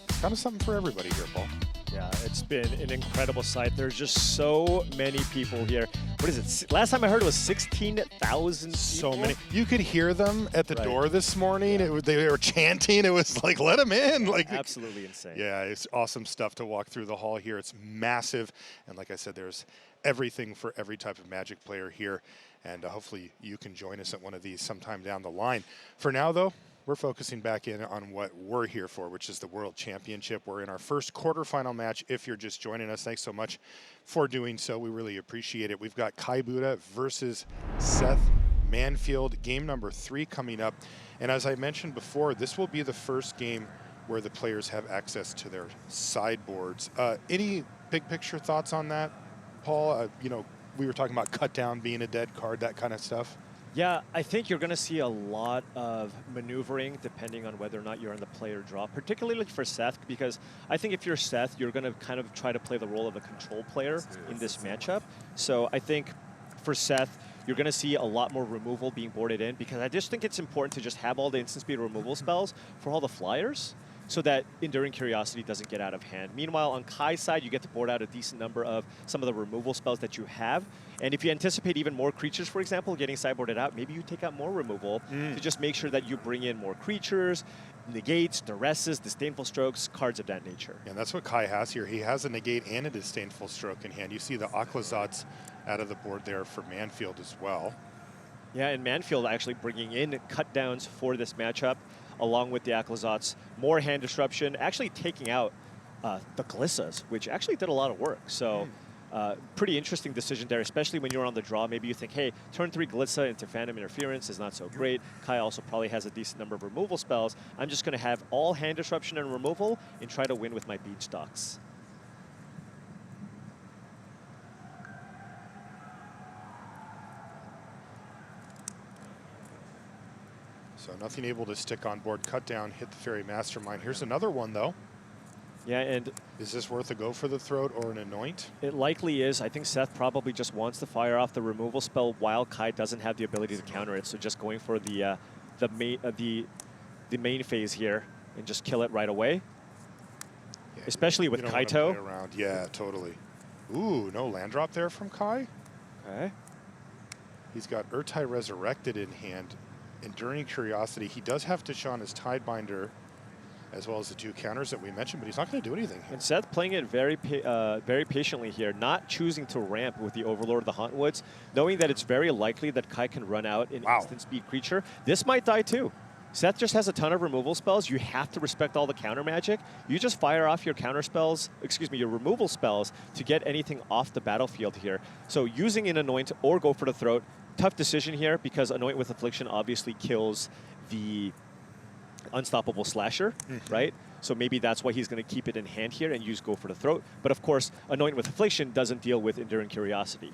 It's kind of something for everybody here, Paul. Yeah, it's been an incredible sight. There's just so many people here. What is it? Last time I heard it was 16,000 people. So many. You could hear them at the Right. door this morning. Yeah. They were chanting. It was like, let them in. Like, Absolutely insane. yeah, it's awesome stuff to walk through the hall here. It's massive. And like I said, there's everything for every type of Magic player here. And hopefully you can join us at one of these sometime down the line. For now, though, we're focusing back in on what we're here for, which is the World Championship. We're in our first quarterfinal match. If you're just joining us, thanks so much for doing so. We really appreciate it. We've got Kai Budde versus Seth Manfield, game number 3 coming up. And as I mentioned before, this will be the first game where the players have access to their sideboards. Any big picture thoughts on that, Paul? You know, we were talking about cut down being a dead card, that kind of stuff. Yeah, I think you're going to see a lot of maneuvering depending on whether or not you're in the player draw, particularly for Seth, because I think if you're Seth, you're going to kind of try to play the role of a control player in this matchup. So I think for Seth, you're going to see a lot more removal being boarded in, because I just think it's important to just have all the instant speed removal spells for all the flyers, so that Enduring Curiosity doesn't get out of hand. Meanwhile, on Kai's side, you get to board out a decent number of some of the removal spells that you have. And if you anticipate even more creatures, for example, getting sideboarded out, maybe you take out more removal to just make sure that you bring in more creatures, negates, duresses, disdainful strokes, cards of that nature. And that's what Kai has here. He has a negate and a disdainful stroke in hand. You see the Aquazats out of the board there for Manfield as well. Yeah, and Manfield actually bringing in cut downs for this matchup, along with the Aquazats, more hand disruption, actually taking out the Glissas, which actually did a lot of work. So pretty interesting decision there, especially when you're on the draw. Maybe you think, hey, turn 3 Glissa into Phantom Interference is not so great. Kai also probably has a decent number of removal spells. I'm just going to have all hand disruption and removal and try to win with my Beanstalks. So nothing able to stick on board. Cut down, hit the Fairy Mastermind. Here's another one, though. Yeah, and is this worth a go for the throat or an anoint? It likely is. I think Seth probably just wants to fire off the removal spell while Kai doesn't have the ability to counter it. So just going for the main phase here and just kill it right away. Yeah, especially with Kaito. Around. Yeah, totally. Ooh, no land drop there from Kai. Okay. He's got Urtai Resurrected in hand. Enduring Curiosity. He does have Tashawn's Tidebinder, as well as the 2 counters that we mentioned, but he's not going to do anything here. And Seth playing it very patiently here, not choosing to ramp with the Overlord of the Hauntwoods, knowing that it's very likely that Kai can run out an instant speed creature. This might die too. Seth just has a ton of removal spells. You have to respect all the counter magic. You just fire off your counter spells, excuse me, your removal spells to get anything off the battlefield here. So using an Anoint or go for the throat, tough decision here, because Anoint with Affliction obviously kills the Unstoppable Slasher, right? So maybe that's why he's going to keep it in hand here and use Go for the Throat. But of course, Anoint with Affliction doesn't deal with Enduring Curiosity.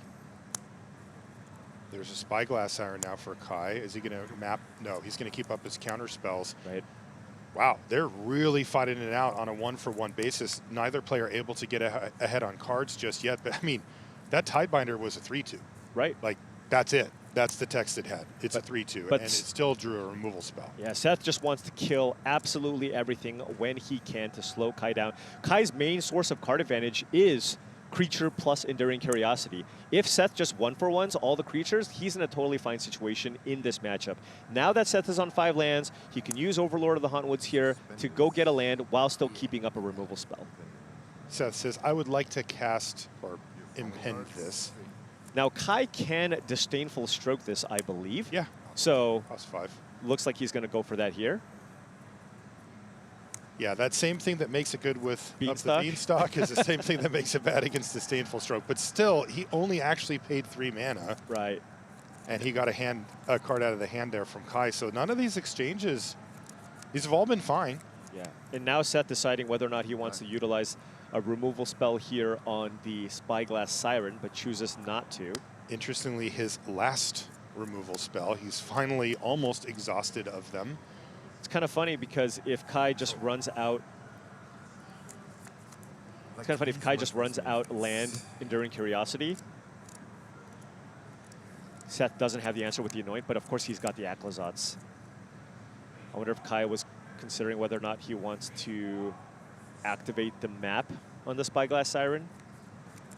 There's a Spyglass Siren now for Kai. Is he going to map? No, he's going to keep up his counter spells. Right. Wow, they're really fighting it out on a 1-for-1 basis. Neither player able to get ahead on cards just yet. But I mean, that Tidebinder was a 3-2. Right. Like, that's it. That's the text it had. It's a 3-2, and it still drew a removal spell. Yeah, Seth just wants to kill absolutely everything when he can to slow Kai down. Kai's main source of card advantage is creature plus Enduring Curiosity. If Seth just 1-for-1s all the creatures, he's in a totally fine situation in this matchup. Now that Seth is on 5 lands, he can use Overlord of the Hauntwoods here to go get a land while still keeping up a removal spell. Seth says, I would like to cast or impend this. Now, Kai can Disdainful Stroke this, I believe. Yeah. So, +5. Looks like he's going to go for that here. Yeah, that same thing that makes it good with Beanstalk. The Beanstalk is the same thing that makes it bad against Disdainful Stroke. But still, he only actually paid 3 mana. Right. And he got a card out of the hand there from Kai. So none of these exchanges, these have all been fine. Yeah. And now Seth deciding whether or not he wants to utilize a removal spell here on the Spyglass Siren, but chooses not to. Interestingly, his last removal spell, he's finally almost exhausted of them. It's kind of funny because if Kai just runs out, land Enduring Curiosity, Seth doesn't have the answer with the Anoint, but of course he's got the Aquazats. I wonder if Kai was considering whether or not he wants to activate the map on the Spyglass Siren,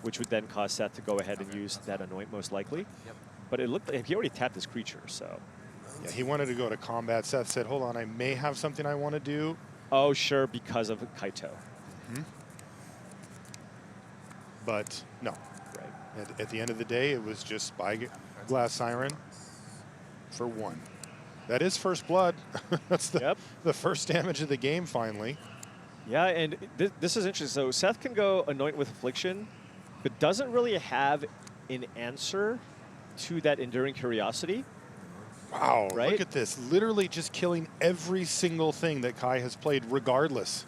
which would then cause Seth to go ahead and use that Anoint most likely. Yep. But it looked like he already tapped his creature, so. Yeah, he wanted to go to combat. Seth said, hold on, I may have something I want to do. Oh, sure, because of Kaito. But no. Right. At the end of the day, it was just Glass Siren for 1. That is first blood. That's the first damage of the game finally. Yeah, and this is interesting. So Seth can go Anoint with Affliction, but doesn't really have an answer to that Enduring Curiosity. Wow, right? Look at this. Literally just killing every single thing that Kai has played regardless.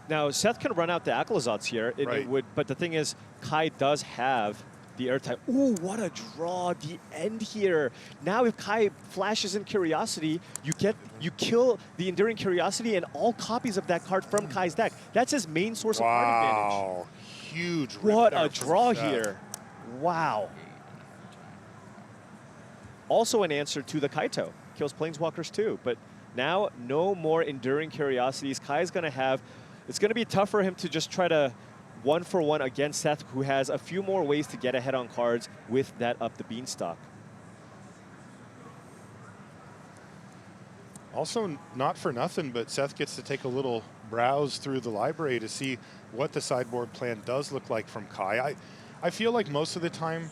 Now, Seth can run out the Accolazotz here, and it would, but the thing is, Kai does have the air type. Ooh, what a draw, the end here. Now if Kai flashes in Curiosity, you kill the Enduring Curiosity and all copies of that card from Kai's deck. That's his main source of card advantage. Wow, huge. What a draw here. Wow. Also an answer to the Kaito. Kills Planeswalkers too, but now no more Enduring Curiosities. Kai's gonna have, it's gonna be tough for him to just try to 1-for-1 against Seth, who has a few more ways to get ahead on cards with that up the beanstalk. Also, not for nothing, but Seth gets to take a little browse through the library to see what the sideboard plan does look like from Kai. I feel like most of the time,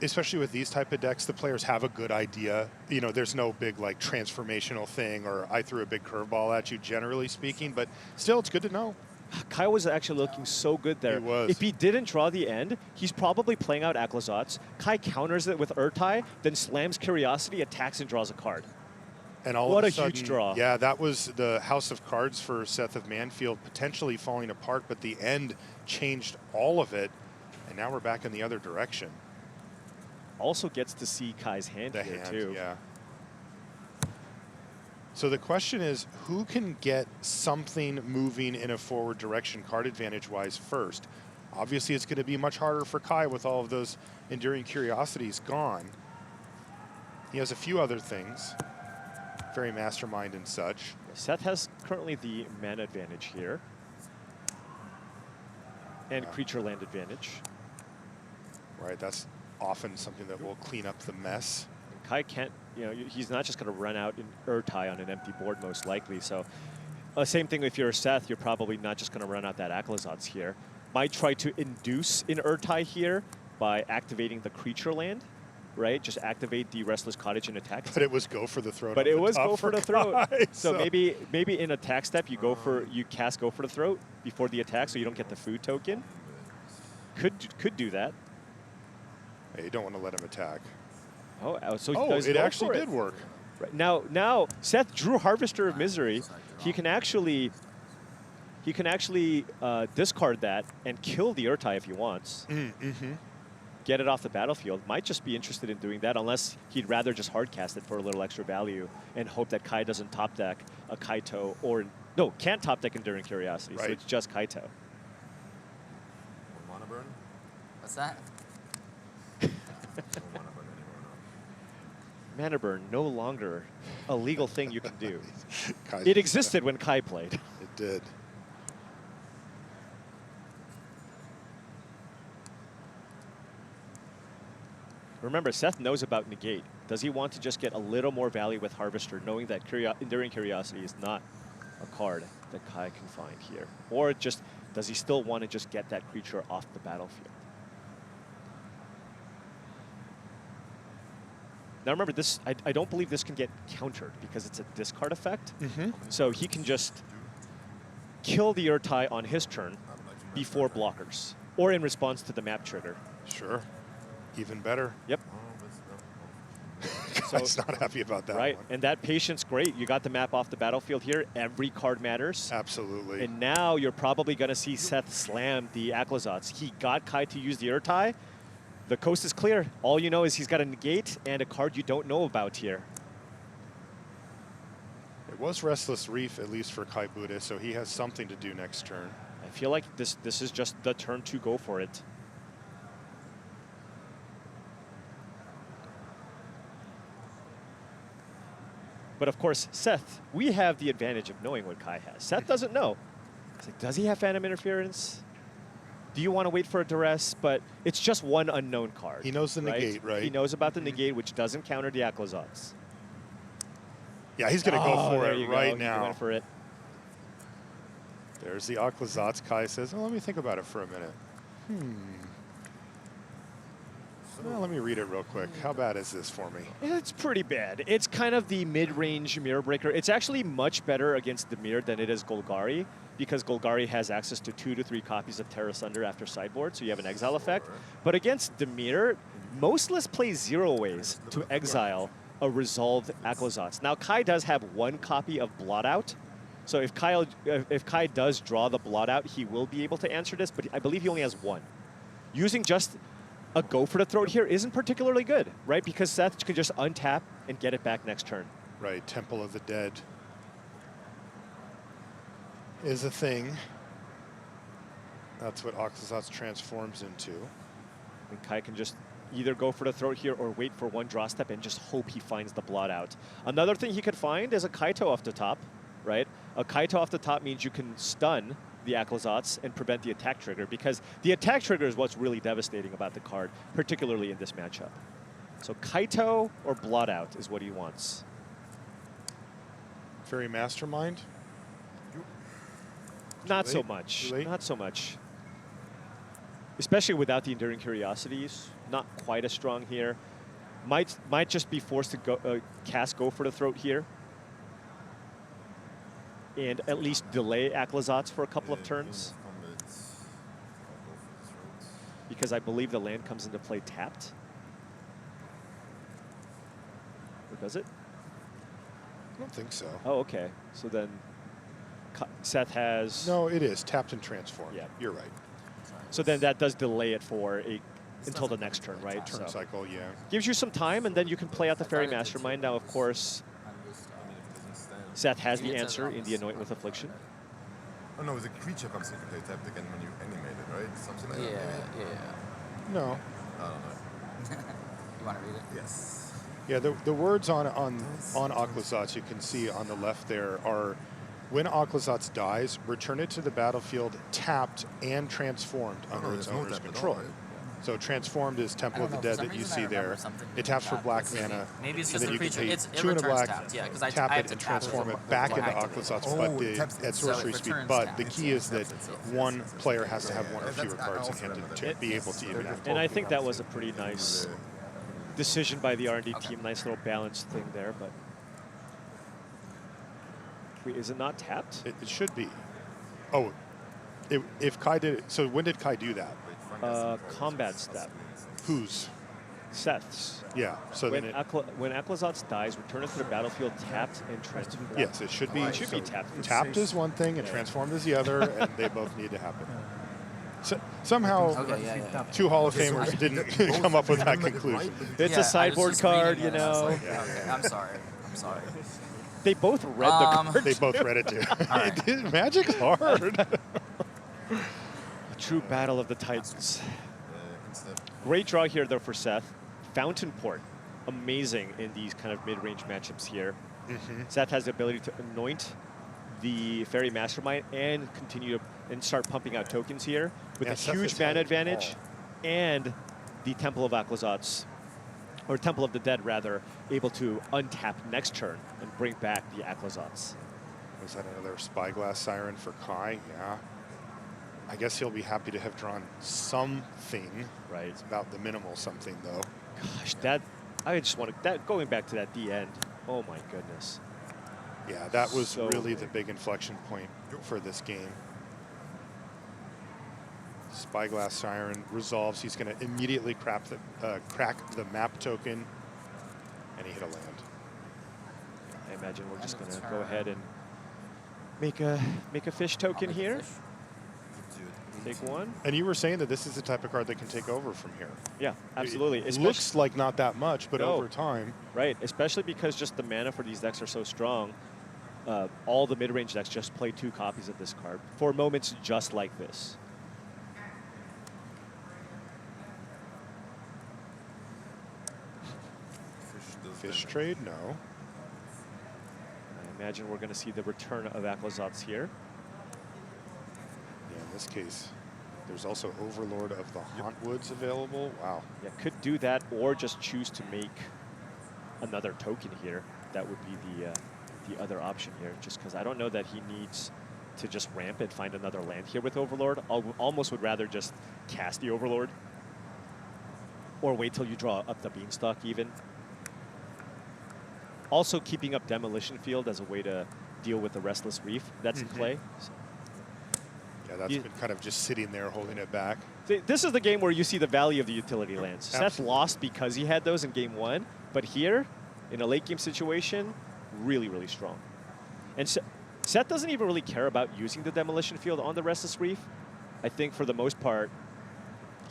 especially with these type of decks, the players have a good idea. You know, there's no big like transformational thing or I threw a big curveball at you, generally speaking, but still it's good to know. Kai was actually looking so good there. He was. If he didn't draw the end, he's probably playing out Accolazotz. Kai counters it with Urtai, then slams Curiosity, attacks and draws a card. And all what of a a sudden, huge draw. Yeah, that was the house of cards for Seth of Manfield potentially falling apart, but the end changed all of it, and now we're back in the other direction. Also gets to see Kai's hand here too. Yeah. So the question is, who can get something moving in a forward direction card advantage-wise first? Obviously, it's going to be much harder for Kai with all of those Enduring Curiosities gone. He has a few other things, very Mastermind and such. Seth has currently the mana advantage here, and creature land advantage. Right, that's often something that will clean up the mess. And Kai can't, you know, he's not just going to run out in Urtai on an empty board most likely. So same thing if you're Seth, you're probably not just going to run out that Accolazotz here. Might try to induce in Urtai here by activating the creature land, right? Just activate the Restless Cottage and attack. But it was go for the throat. But it was go for the throat. Kai, so maybe in attack step you cast go for the throat before the attack, so you don't get the food token. Could do that. Hey, you don't want to let him attack. Oh, so it actually did work. Right. Now Seth drew Harvester of Misery. He can actually discard that and kill the Urtai if he wants. Get it off the battlefield. Might just be interested in doing that, unless he'd rather just hardcast it for a little extra value and hope that Kai doesn't top deck a Kaito, or no, can't top deck Enduring Curiosity, so it's just Kaito. Mana burn? What's that? No mana burn anymore now. Mana burn, no longer a legal thing you can do. Kai's It existed when Kai played. It did. Remember, Seth knows about negate. Does he want to just get a little more value with Harvester, knowing that Enduring Curiosity is not a card that Kai can find here? Or just, does he still want to just get that creature off the battlefield? Now remember, this I don't believe this can get countered because it's a discard effect. So he can just kill the Urtai on his turn before blockers, or in response to the map trigger. Sure. Even better. Yep. So Kai's not happy about that right, one. and that patience, great. You got the map off the battlefield here. Every card matters. Absolutely. And now you're probably going to see Seth slam the Accolazotz. He got Kai to use the Urtai. The coast is clear. All you know is he's got a negate and a card you don't know about here. It was Restless Reef, at least for Kai Budde, so he has something to do next turn. I feel like this is just the turn to go for it. But of course, Seth, we have the advantage of knowing what Kai has. Seth doesn't know. It's like, does he have Phantom Interference? Do you want to wait for a Duress? But it's just one unknown card. He knows the negate, right? He knows about the negate, which doesn't counter the Accolazotz. Yeah, he's going to go for it right He now. went for it. There's the Accolazotz. Kai says, oh, let me think about it for a minute. Well, let me read it real quick. How bad is this for me? It's pretty bad. It's kind of the mid-range mirror breaker. It's actually much better against Dimir than it is Golgari, because Golgari has access to 2 to 3 copies of Terra Sunder after sideboard, so you have an exile effect. But against Dimir, most lists play 0 ways to exile a resolved Aclazotz. Now, Kai does have 1 copy of Blot Out, so if Kai does draw the Blot Out, he will be able to answer this, but I believe he only has 1. Using just a go for the throat here isn't particularly good, right? Because Seth can just untap and get it back next turn. Right, Temple of the Dead is a thing. That's what Aclazotz transforms into. And Kai can just either go for the throat here or wait for 1 draw step and just hope he finds the Blot Out. Another thing he could find is a Kaito off the top, right? A Kaito off the top means you can stun the Aclazotz and prevent the attack trigger, because the attack trigger is what's really devastating about the card, particularly in this matchup. So Kaito or Blot Out is what he wants. Fairy Mastermind? Not so late? much. Too late? Not so much. Especially without the Enduring Curiosities. Not quite as strong here. Might just be forced to go cast Go for the Throat here. And at least delay Aclazotz for a couple of turns. Because I believe the land comes into play tapped. Or does it? I don't think so. Oh, okay. So then Seth has... No, it is. Tapped and transformed. Yeah. You're right. So then that does delay it for until the next turn, right? Turn cycle, yeah. Gives you some time, and then you can play out the Fairy Mastermind. Now, of course, Seth has the answer in the Anoint with Affliction. Oh no, the creature comes into play tapped again when you animate it, right? Something like that. Yeah. No. I don't know. You want to read it? Yes. Yeah, the words on Aclazotz you can see on the left there are, when Aclazotz dies, return it to the battlefield tapped and transformed under its there's no owner's tap at control. all, right? So transformed is Temple of the For Dead some that you reason I see remember there. something It taps for tapped black this mana. Maybe it's and just then a you can creature. pay It 2 and a returns black, tapped, yeah, 'cause I tap have it to and tap it transform before it back into activate it. Aclazotz, Oh, but it taps at it. So sorcery it speed. returns But tapped. the key is that one player has to have Yeah, 1 or that's- fewer I cards in also hand remember to that. be able to even have And I both. think that was a pretty nice decision by the R&D team. Nice little balanced thing there, but... Wait, is it not tapped? It should be. Oh, if Kai did it, so when did Kai do that? Combat step. Whose? Seth's. Yeah, so When, then it, when Aclazotz dies, return it to the battlefield tapped and transformed. yes, it should be. It should be tapped. Tapped is one thing and transformed is the other, and they both need to happen. So, somehow, Okay, yeah. 2 Hall of Famers didn't come up with that conclusion. It's Yeah, I a was sideboard just card, reading you it, I was know. like, okay, I'm sorry. They both read the card. They both read it too. right. Magic's hard. A true battle of the Titans. Instead. Great draw here, though, for Seth. Fountain Port. Amazing in these kind of mid-range matchups here. Seth has the ability to anoint the Fairy Mastermind and continue to start pumping out tokens here with Yeah, a Seth huge is mana having advantage all. and the Temple of Aclazotz, or Temple of the Dead, rather, able to untap next turn and bring back the Aclazotz. Was that another Spyglass Siren for Kai? Yeah. I guess he'll be happy to have drawn something. Right. It's about the minimal something, though. Gosh, I just want to, going back to that D end, oh my goodness. Yeah, that was So really good. the big inflection point for this game. Spyglass Siren resolves. He's going to immediately crack the map token, and he hit a land. I imagine we're just End going of to go turn. ahead and make a fish token I'll make a here. fish. Take one. And you were saying that this is the type of card that can take over from here. Yeah, absolutely. It Especially- looks like not that much, but No. over time. Right, especially because just the mana for these decks are so strong. All the mid-range decks just play 2 copies of this card for moments just like this. Fish trade? No. I imagine we're going to see the return of Aclazotz here. Yeah, in this case, there's also Overlord of the Hauntwoods available. Wow. Yeah, could do that or just choose to make another token here. That would be the other option here, just because I don't know that he needs to just ramp and find another land here with Overlord. Almost would rather just cast the Overlord. or wait till you draw up the Beanstalk even. Also keeping up Demolition Field as a way to deal with the Restless Reef that's in play. So Yeah, that's been kind of just sitting there holding it back. this is the game where you see the value of the utility lands. Absolutely. Seth lost because he had those in game 1, but here, in a late game situation, really, really strong. And Seth doesn't even really care about using the Demolition Field on the Restless Reef. I think for the most part,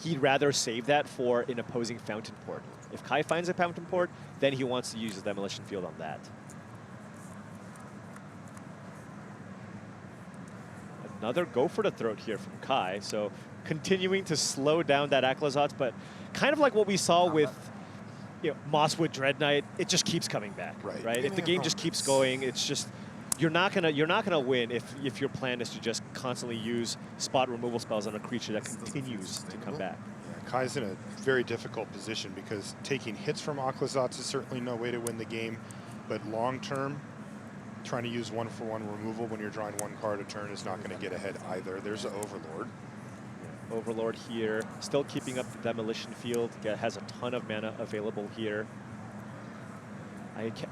he'd rather save that for an opposing Fountain Port. If Kai finds a Fountain Port, then he wants to use the Demolition Field on that. Another go for the throat here from Kai. So continuing to slow down that Aclazotz, but kind of like what we saw with Mosswood Dread Knight, it just keeps coming back. Right? If the game just keeps going, it's just you're not gonna win if your plan is to just constantly use spot removal spells on a creature that continues to come back. Yeah, Kai's in a very difficult position because taking hits from Aclazotz is certainly no way to win the game, but long term, trying to use 1-for-1 removal when you're drawing 1 card a turn is not going to get ahead either. There's an Overlord. Yeah, Overlord here, still keeping up the Demolition Field. Has a ton of mana available here.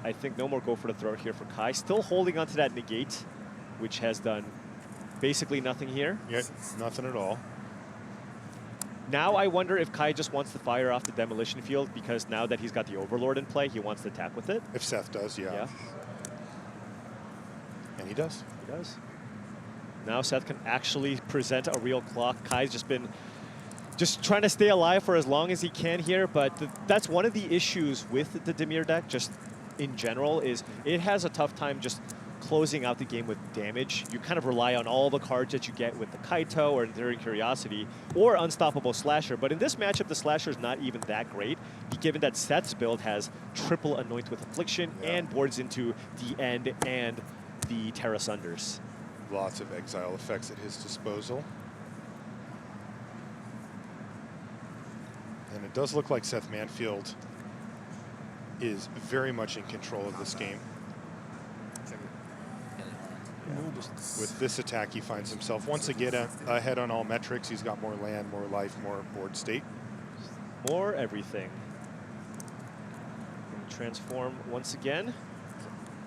I think no more go for the throat here for Kai. Still holding on to that negate, which has done basically nothing here. Yeah, nothing at all. Now I wonder if Kai just wants to fire off the Demolition Field because now that he's got the Overlord in play, he wants to attack with it. If Seth does, yeah. And he does. He does. Now Seth can actually present a real clock. Kai's just been trying to stay alive for as long as he can here, but that's one of the issues with the Dimir deck, just in general, is it has a tough time just closing out the game with damage. You kind of rely on all the cards that you get with the Kaito or Enduring Curiosity or Unstoppable Slasher, but in this matchup, the Slasher is not even that great, given that Seth's build has triple Anoint with Affliction and boards into the End and the Terra Sunders. Lots of exile effects at his disposal. And it does look like Seth Manfield is very much in control of this game. With this attack, he finds himself once again ahead on all metrics. He's got more land, more life, more board state. More everything. Transform once again.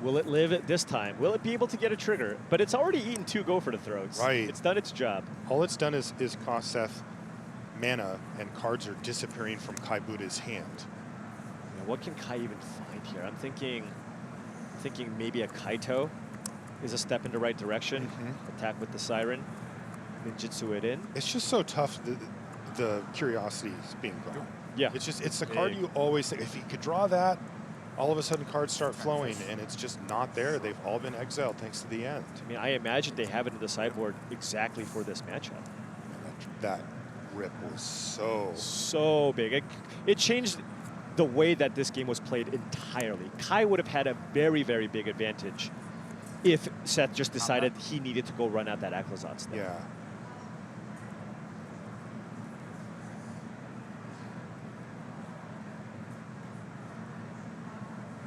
Will it live it this time? Will it be able to get a trigger? But it's already eaten 2 go for the throats. Right. It's done its job. All it's done is cost Seth mana, and cards are disappearing from Kai Budde's hand. Now, what can Kai even find here? I'm thinking maybe a Kaito is a step in the right direction. Attack with the Siren. Ninjutsu it in. It's just so tough, the Curiosity is being gone. Yeah. It's the card you always think, if you could draw that, all of a sudden cards start flowing, and it's just not there. They've all been exiled thanks to the End. I mean, I imagine they have it in the sideboard exactly for this matchup. That rip was so big. It changed the way that this game was played entirely. Kai would have had a very, very big advantage if Seth just decided he needed to go run out that Aclazotz thing. Yeah.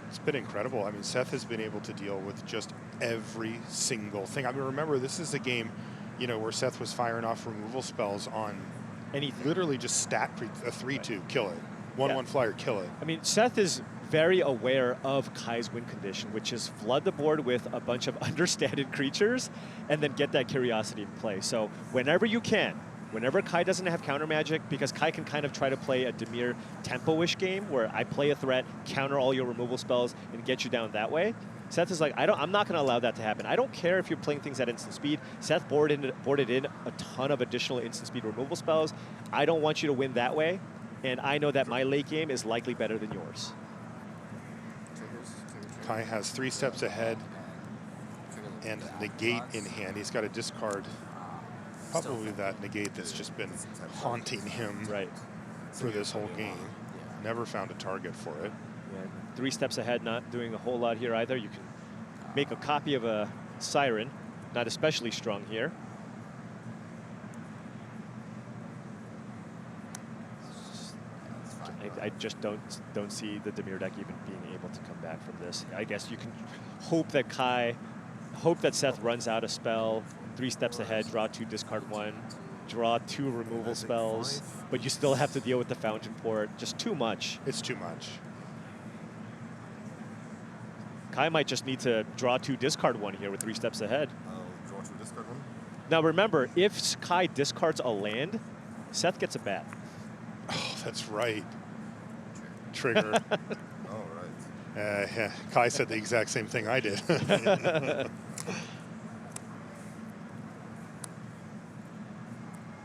It's been incredible. I mean, Seth has been able to deal with just every single thing. I mean, remember, this is the game, where Seth was firing off removal spells on anything. Literally just stat a 3/2, kill it. 1/1 flyer, kill it. I mean, Seth is very aware of Kai's win condition, which is flood the board with a bunch of understated creatures and then get that Curiosity in play. So whenever you can, whenever Kai doesn't have counter magic, because Kai can kind of try to play a Dimir tempo-ish game where I play a threat, counter all your removal spells, and get you down that way. Seth is like, I'm not going to allow that to happen. I don't care if you're playing things at instant speed. Seth boarded in a ton of additional instant speed removal spells. I don't want you to win that way, and I know that my late game is likely better than yours. Kai has 3 steps ahead and negate in hand. He's got to discard probably that negate that's just been haunting him for this whole game. Never found a target for it. Yeah, 3 steps ahead, not doing a whole lot here either. You can make a copy of a Siren, not especially strong here. I just don't see the Dimir deck even being able to come back from this. I guess you can hope that Seth runs out a spell, 3 steps ahead, draw 2, discard 1, draw 2 removal spells, but you still have to deal with the Fountain Port. Just too much. It's too much. Kai might just need to draw 2, discard 1 here with 3 steps ahead. I'll draw 2, discard 1. Now remember, if Kai discards a land, Seth gets a bat. Oh, that's right. Trigger. Oh, right. Yeah, Kai said the exact same thing I did.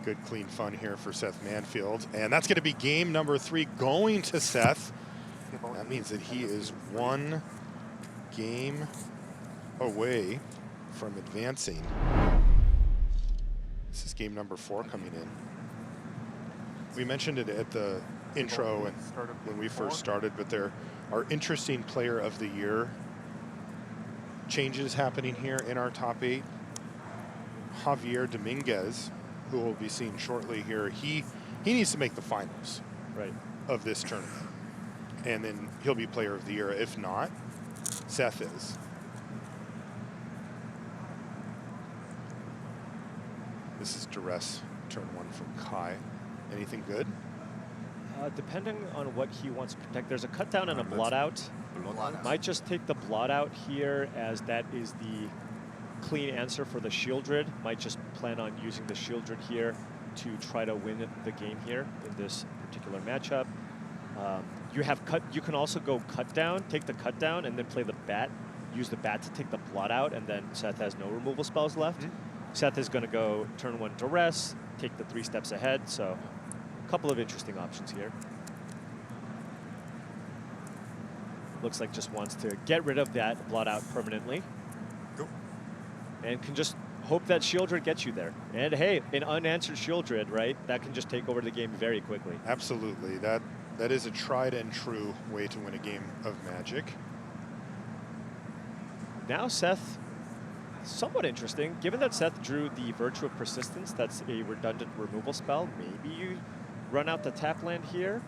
Good, clean fun here for Seth Manfield. And that's going to be game number 3 going to Seth. That means that he is 1 game away from advancing. This is game number 4 coming in. We mentioned it at the intro and when we first started, but there are interesting player of the year changes happening here in our top 8. Javier Dominguez, who we'll be seeing shortly here, he needs to make the finals of this tournament. And then he'll be player of the year. If not, Seth is. This is duress, turn 1 from Kai. Anything good? Depending on what he wants to protect, there's a cut down and a blot out. Might just take the blot out here, as that is the clean answer for the Shieldred. Might just plan on using the Shieldred here to try to win the game here in this particular matchup. You can also go cut down, take the cut down, and then play the bat. Use the bat to take the blot out, and then Seth has no removal spells left. Seth is going to go turn 1 duress, take the 3 steps ahead. So a couple of interesting options here. Looks like just wants to get rid of that blot out permanently. Go. And can just hope that Shieldred gets you there. And hey, an unanswered Shieldred, right? That can just take over the game very quickly. Absolutely. That is a tried and true way to win a game of Magic. Now Seth, somewhat interesting. Given that Seth drew the Virtue of Persistence, that's a redundant removal spell. Maybe you run out the tap land here,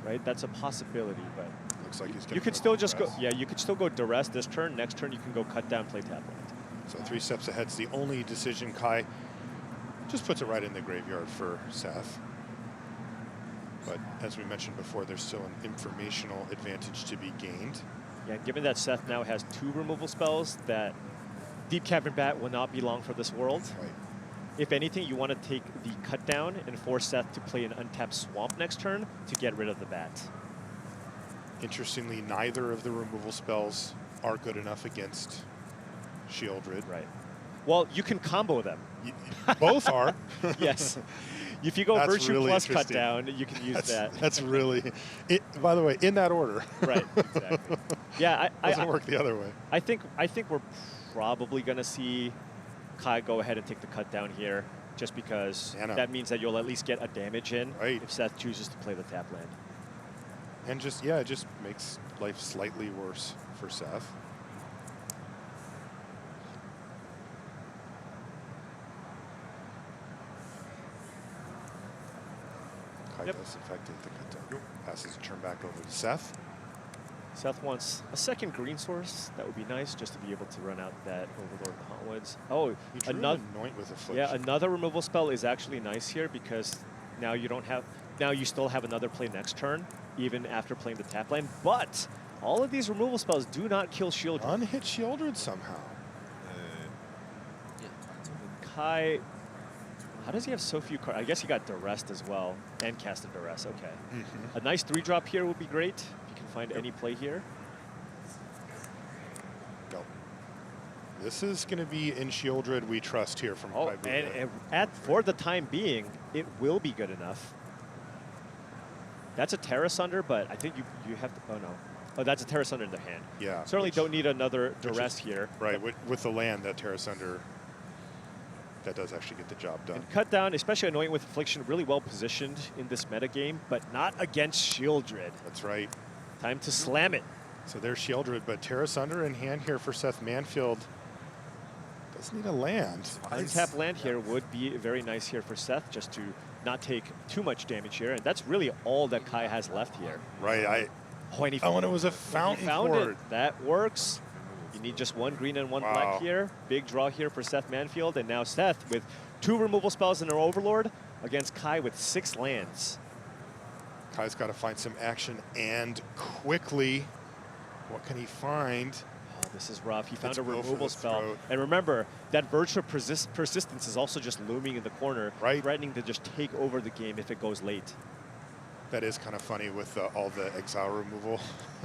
right? That's a possibility, but Looks like he's going to. you could still just go. Yeah, you could still go duress this turn. Next turn you can go cut down, play tap land. So 3 steps ahead's the only decision. Kai just puts it right in the graveyard for Seth. But as we mentioned before, there's still an informational advantage to be gained. Yeah, given that Seth now has 2 removal spells, that Deep Cavern Bat will not be long for this world. Right. If anything, you want to take the cut down and force Seth to play an untapped Swamp next turn to get rid of the bat. Interestingly, neither of the removal spells are good enough against Shieldred. Right. Well, you can combo them. Both are. Yes. If you go That's Virtue really plus cut interesting. down, you can use that. That's really, by the way, in that order. Right, exactly. Yeah, Doesn't work the other way. I think we're probably going to see Kai go ahead and take the cut down here, just because that means that you'll at least get a damage in if Seth chooses to play the tap land. And just, yeah, it just makes life slightly worse for Seth. Kai does, in fact, take the cut down. Passes the turn back over to Seth. Seth wants a second green source. That would be nice, just to be able to run out that Overlord of the Hauntwoods. Oh, He drew another an Anoint with Affliction. Yeah, another removal spell is actually nice here, because now you don't have. Now you still have another play next turn, even after playing the tap land. But all of these removal spells do not kill Shieldred. Unhit Shieldred somehow. Kai, how does he have so few cards? I guess he got Duressed as well, and casted Duress. Okay. A nice 3-drop here would be great, if you can find any play here. Go. This is going to be in Shieldred we trust here from Kai Budde. And for the time being, it will be good enough. That's a Terra Sunder, but I think you have to, oh no. Oh, that's a Terra Sunder in the hand. Yeah. Certainly don't need another Duress here. Right, with the land, that Terra Sunder, that does actually get the job done. And cut down, especially Anoint with Affliction, really well positioned in this metagame, but not against Shieldred. That's right. Time to slam it. So there's Shieldred, but Terra Sunder in hand here for Seth Manfield. Does need a land. Untap land here would be very nice here for Seth, just to not take too much damage here, and that's really all that Kai has left here. Right, and it was a fountain found port. it. That works. You need just 1 green and 1 black here. Big draw here for Seth Manfield, and now Seth with 2 removal spells in their Overlord against Kai with 6 lands. Kai's got to find some action and quickly. What can he find? Oh, this is rough. He found Let's a go for removal the spell. throat. And remember, that Virtue of Persistence is also just looming in the corner, Right. threatening to just take over the game if it goes late. That is kind of funny with all the exile removal.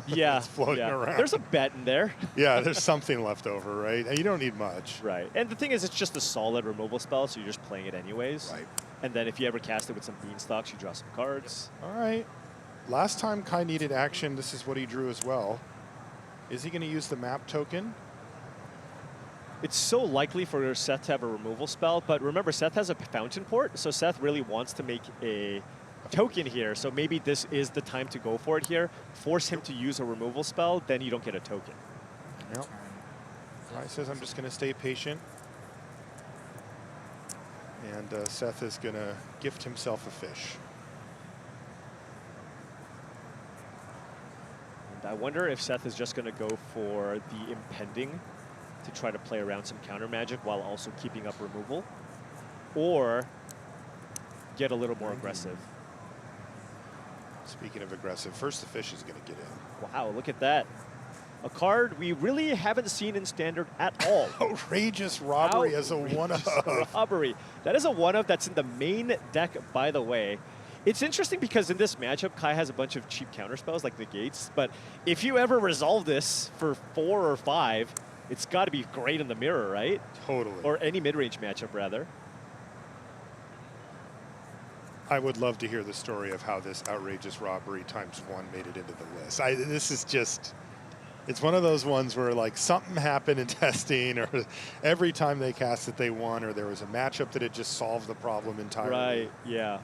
Yeah, that's floating yeah. around. There's a bet in there. Yeah, there's something left over, right? And you don't need much. Right. And the thing is, it's just a solid removal spell, so you're just playing it anyways. Right. And then if you ever cast it with some beanstalks, you draw some cards. All right. Last time Kai needed action, this is what he drew as well. Is he going to use the map token? It's so likely for Seth to have a removal spell, but remember, Seth has a Fountain Port, so Seth really wants to make a token here, so maybe this is the time to go for it here. Force him to use a removal spell, then you don't get a token. Yep. Kai says, I'm just going to stay patient. And Seth is going to gift himself a fish. And I wonder if Seth is just going to go for the Impending to try to play around some counter magic while also keeping up removal, or get a little more aggressive. Speaking of aggressive, first the fish is going to get in. Wow, look at that. A card we really haven't seen in Standard at all. Outrageous robbery as a one-of. Robbery. That is a one-of that's in the main deck, by the way. It's interesting because in this matchup, Kai has a bunch of cheap counterspells like Negates, but if you ever resolve this for 4 or 5, it's got to be great in the mirror, right? Totally. Or any mid-range matchup, rather. I would love to hear the story of how this outrageous robbery ×1 made it into the list. This is just, it's one of those ones where like something happened in testing, or every time they cast it, they won, or there was a matchup that had just solved the problem entirely. Right, yeah.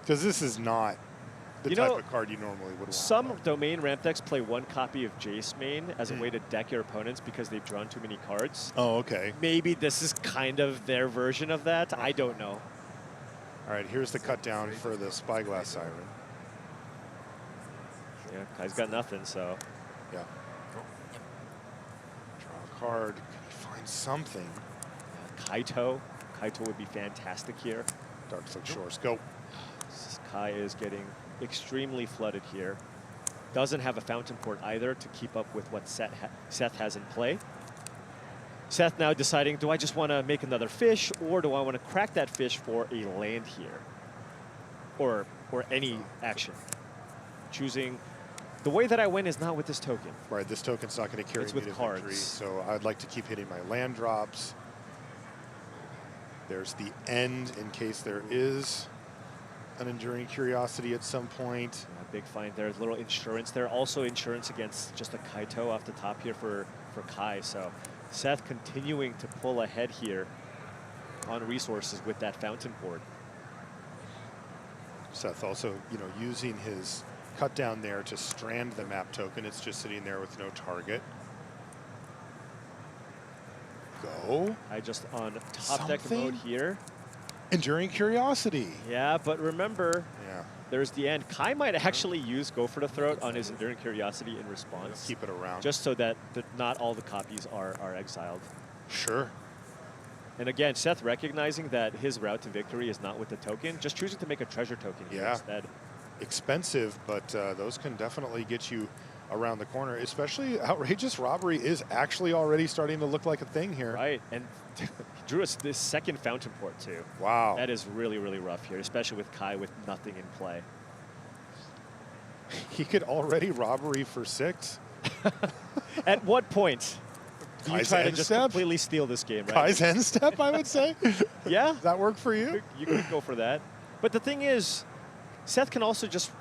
Because this is not the type of card you normally would want. Some domain ramp decks play 1 copy of Jace main as a way to deck your opponents because they've drawn too many cards. Oh, okay. Maybe this is kind of their version of that. I don't know. All right, here's the cut down for the Spyglass Siren. Yeah, Kai's got nothing, so. Yeah. Draw a card. Can he find something? Kaito. Kaito would be fantastic here. Darkflick Shores, go. Kai is getting extremely flooded here. Doesn't have a Fountain Port either to keep up with what Seth has in play. Seth now deciding, do I just want to make another fish, or do I want to crack that fish for a land here? Or any action. Choosing, the way that I win is not with this token. Right, this token's not going to carry It's me with to cards. victory, so I'd like to keep hitting my land drops. There's the end in case there is an Enduring Curiosity at some point. A big find there, a little insurance there. Also insurance against just a Kaito off the top here for Kai. So Seth continuing to pull ahead here on resources with that Fountain Port. Seth also, using his cut down there to strand the map token. It's just sitting there with no target. Go. I just on top deck mode here. Enduring Curiosity. Yeah, but remember, Yeah. there's the end. Kai might actually use Go for the Throat on his Enduring Curiosity in response. Keep it around. Just so that not all the copies are exiled. Sure. And again, Seth recognizing that his route to victory is not with the token, just choosing to make a treasure token here instead. Expensive, but those can definitely get you around the corner. Especially Outrageous Robbery is actually already starting to look like a thing here. Right, and he drew us this second Fountain Port too. Wow. That is really, really rough here, especially with Kai with nothing in play. He could already robbery for 6. At what point do you Kai's try to end just step? completely steal this game, right? Kai's end step, I would say. Yeah. Does that work for you? You could go for that. But the thing is, Seth can also just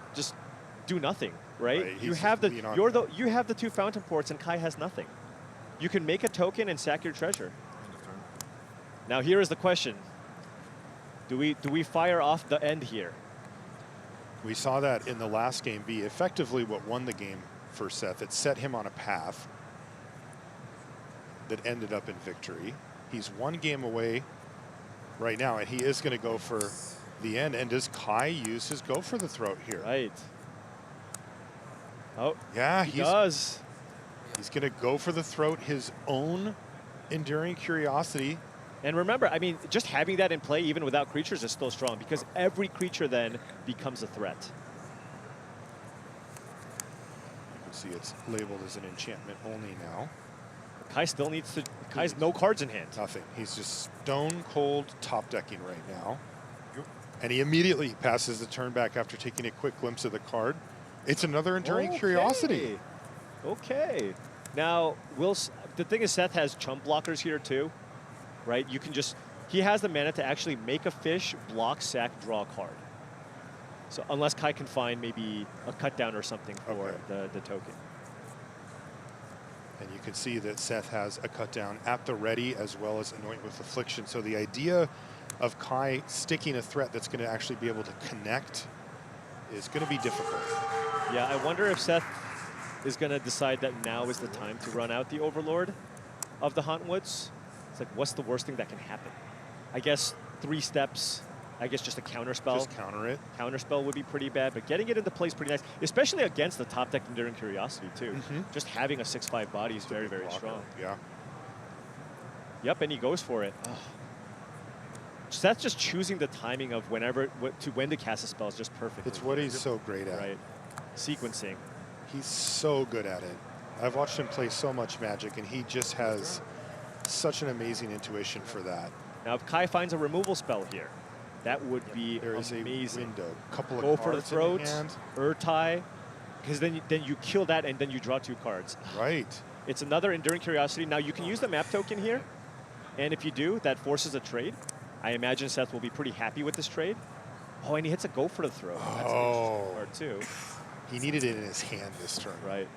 do nothing, right? Right, You he's have just lean on you have the 2 Fountain Ports and Kai has nothing. You can make a token and sack your treasure. End of turn. Now here is the question. Do we fire off the end here? We saw that in the last game be effectively what won the game for Seth. It set him on a path that ended up in victory. He's 1 game away right now, and he is going to go for the end. And does Kai use his Go for the Throat here? Right. Oh, Yeah, he does. He's going to go for the throat, his own Enduring Curiosity. And remember, I mean, just having that in play, even without creatures, is still strong because every creature then becomes a threat. You can see it's labeled as an enchantment only now. Kai still needs to. Kai's no cards in hand. Nothing. He's just stone cold top decking right now. And he immediately passes the turn back after taking a quick glimpse of the card. It's another Enduring Curiosity. Okay. Now, the thing is, Seth has chump blockers here too, right? You can just, he has the mana to actually make a fish, block, sack, draw a card. So unless Kai can find maybe a cut down or something for the token. And you can see that Seth has a cut down at the ready as well as Anoint with Affliction. So the idea of Kai sticking a threat that's going to actually be able to connect is going to be difficult. Yeah, I wonder if Seth is going to decide that now is the time to run out the Overlord of the Hauntwoods. It's like, what's the worst thing that can happen? I guess 3 steps. I guess just a counter spell. Just counter it. Counter spell would be pretty bad, but getting it into play is pretty nice, especially against the top deck Enduring Curiosity too. Just having a 6/5 body is very, very strong. Yeah. Yep, and he goes for it. Oh. Seth just choosing the timing of when to cast a spell is just perfect. It's what he's so great at. Right. Sequencing. He's so good at it. I've watched him play so much Magic, and he just has such an amazing intuition for that. Now, if Kai finds a removal spell here, that would be There is amazing. a window. Couple of Go cards for the throat, in hand. Urtai, because then you kill that and then you draw 2 cards. Right. It's another Enduring Curiosity. Now, you can use the map token here, and if you do, that forces a trade. I imagine Seth will be pretty happy with this trade. Oh, and he hits a Go for the Throat. That's an interesting card, too. He needed it in his hand this turn. Right.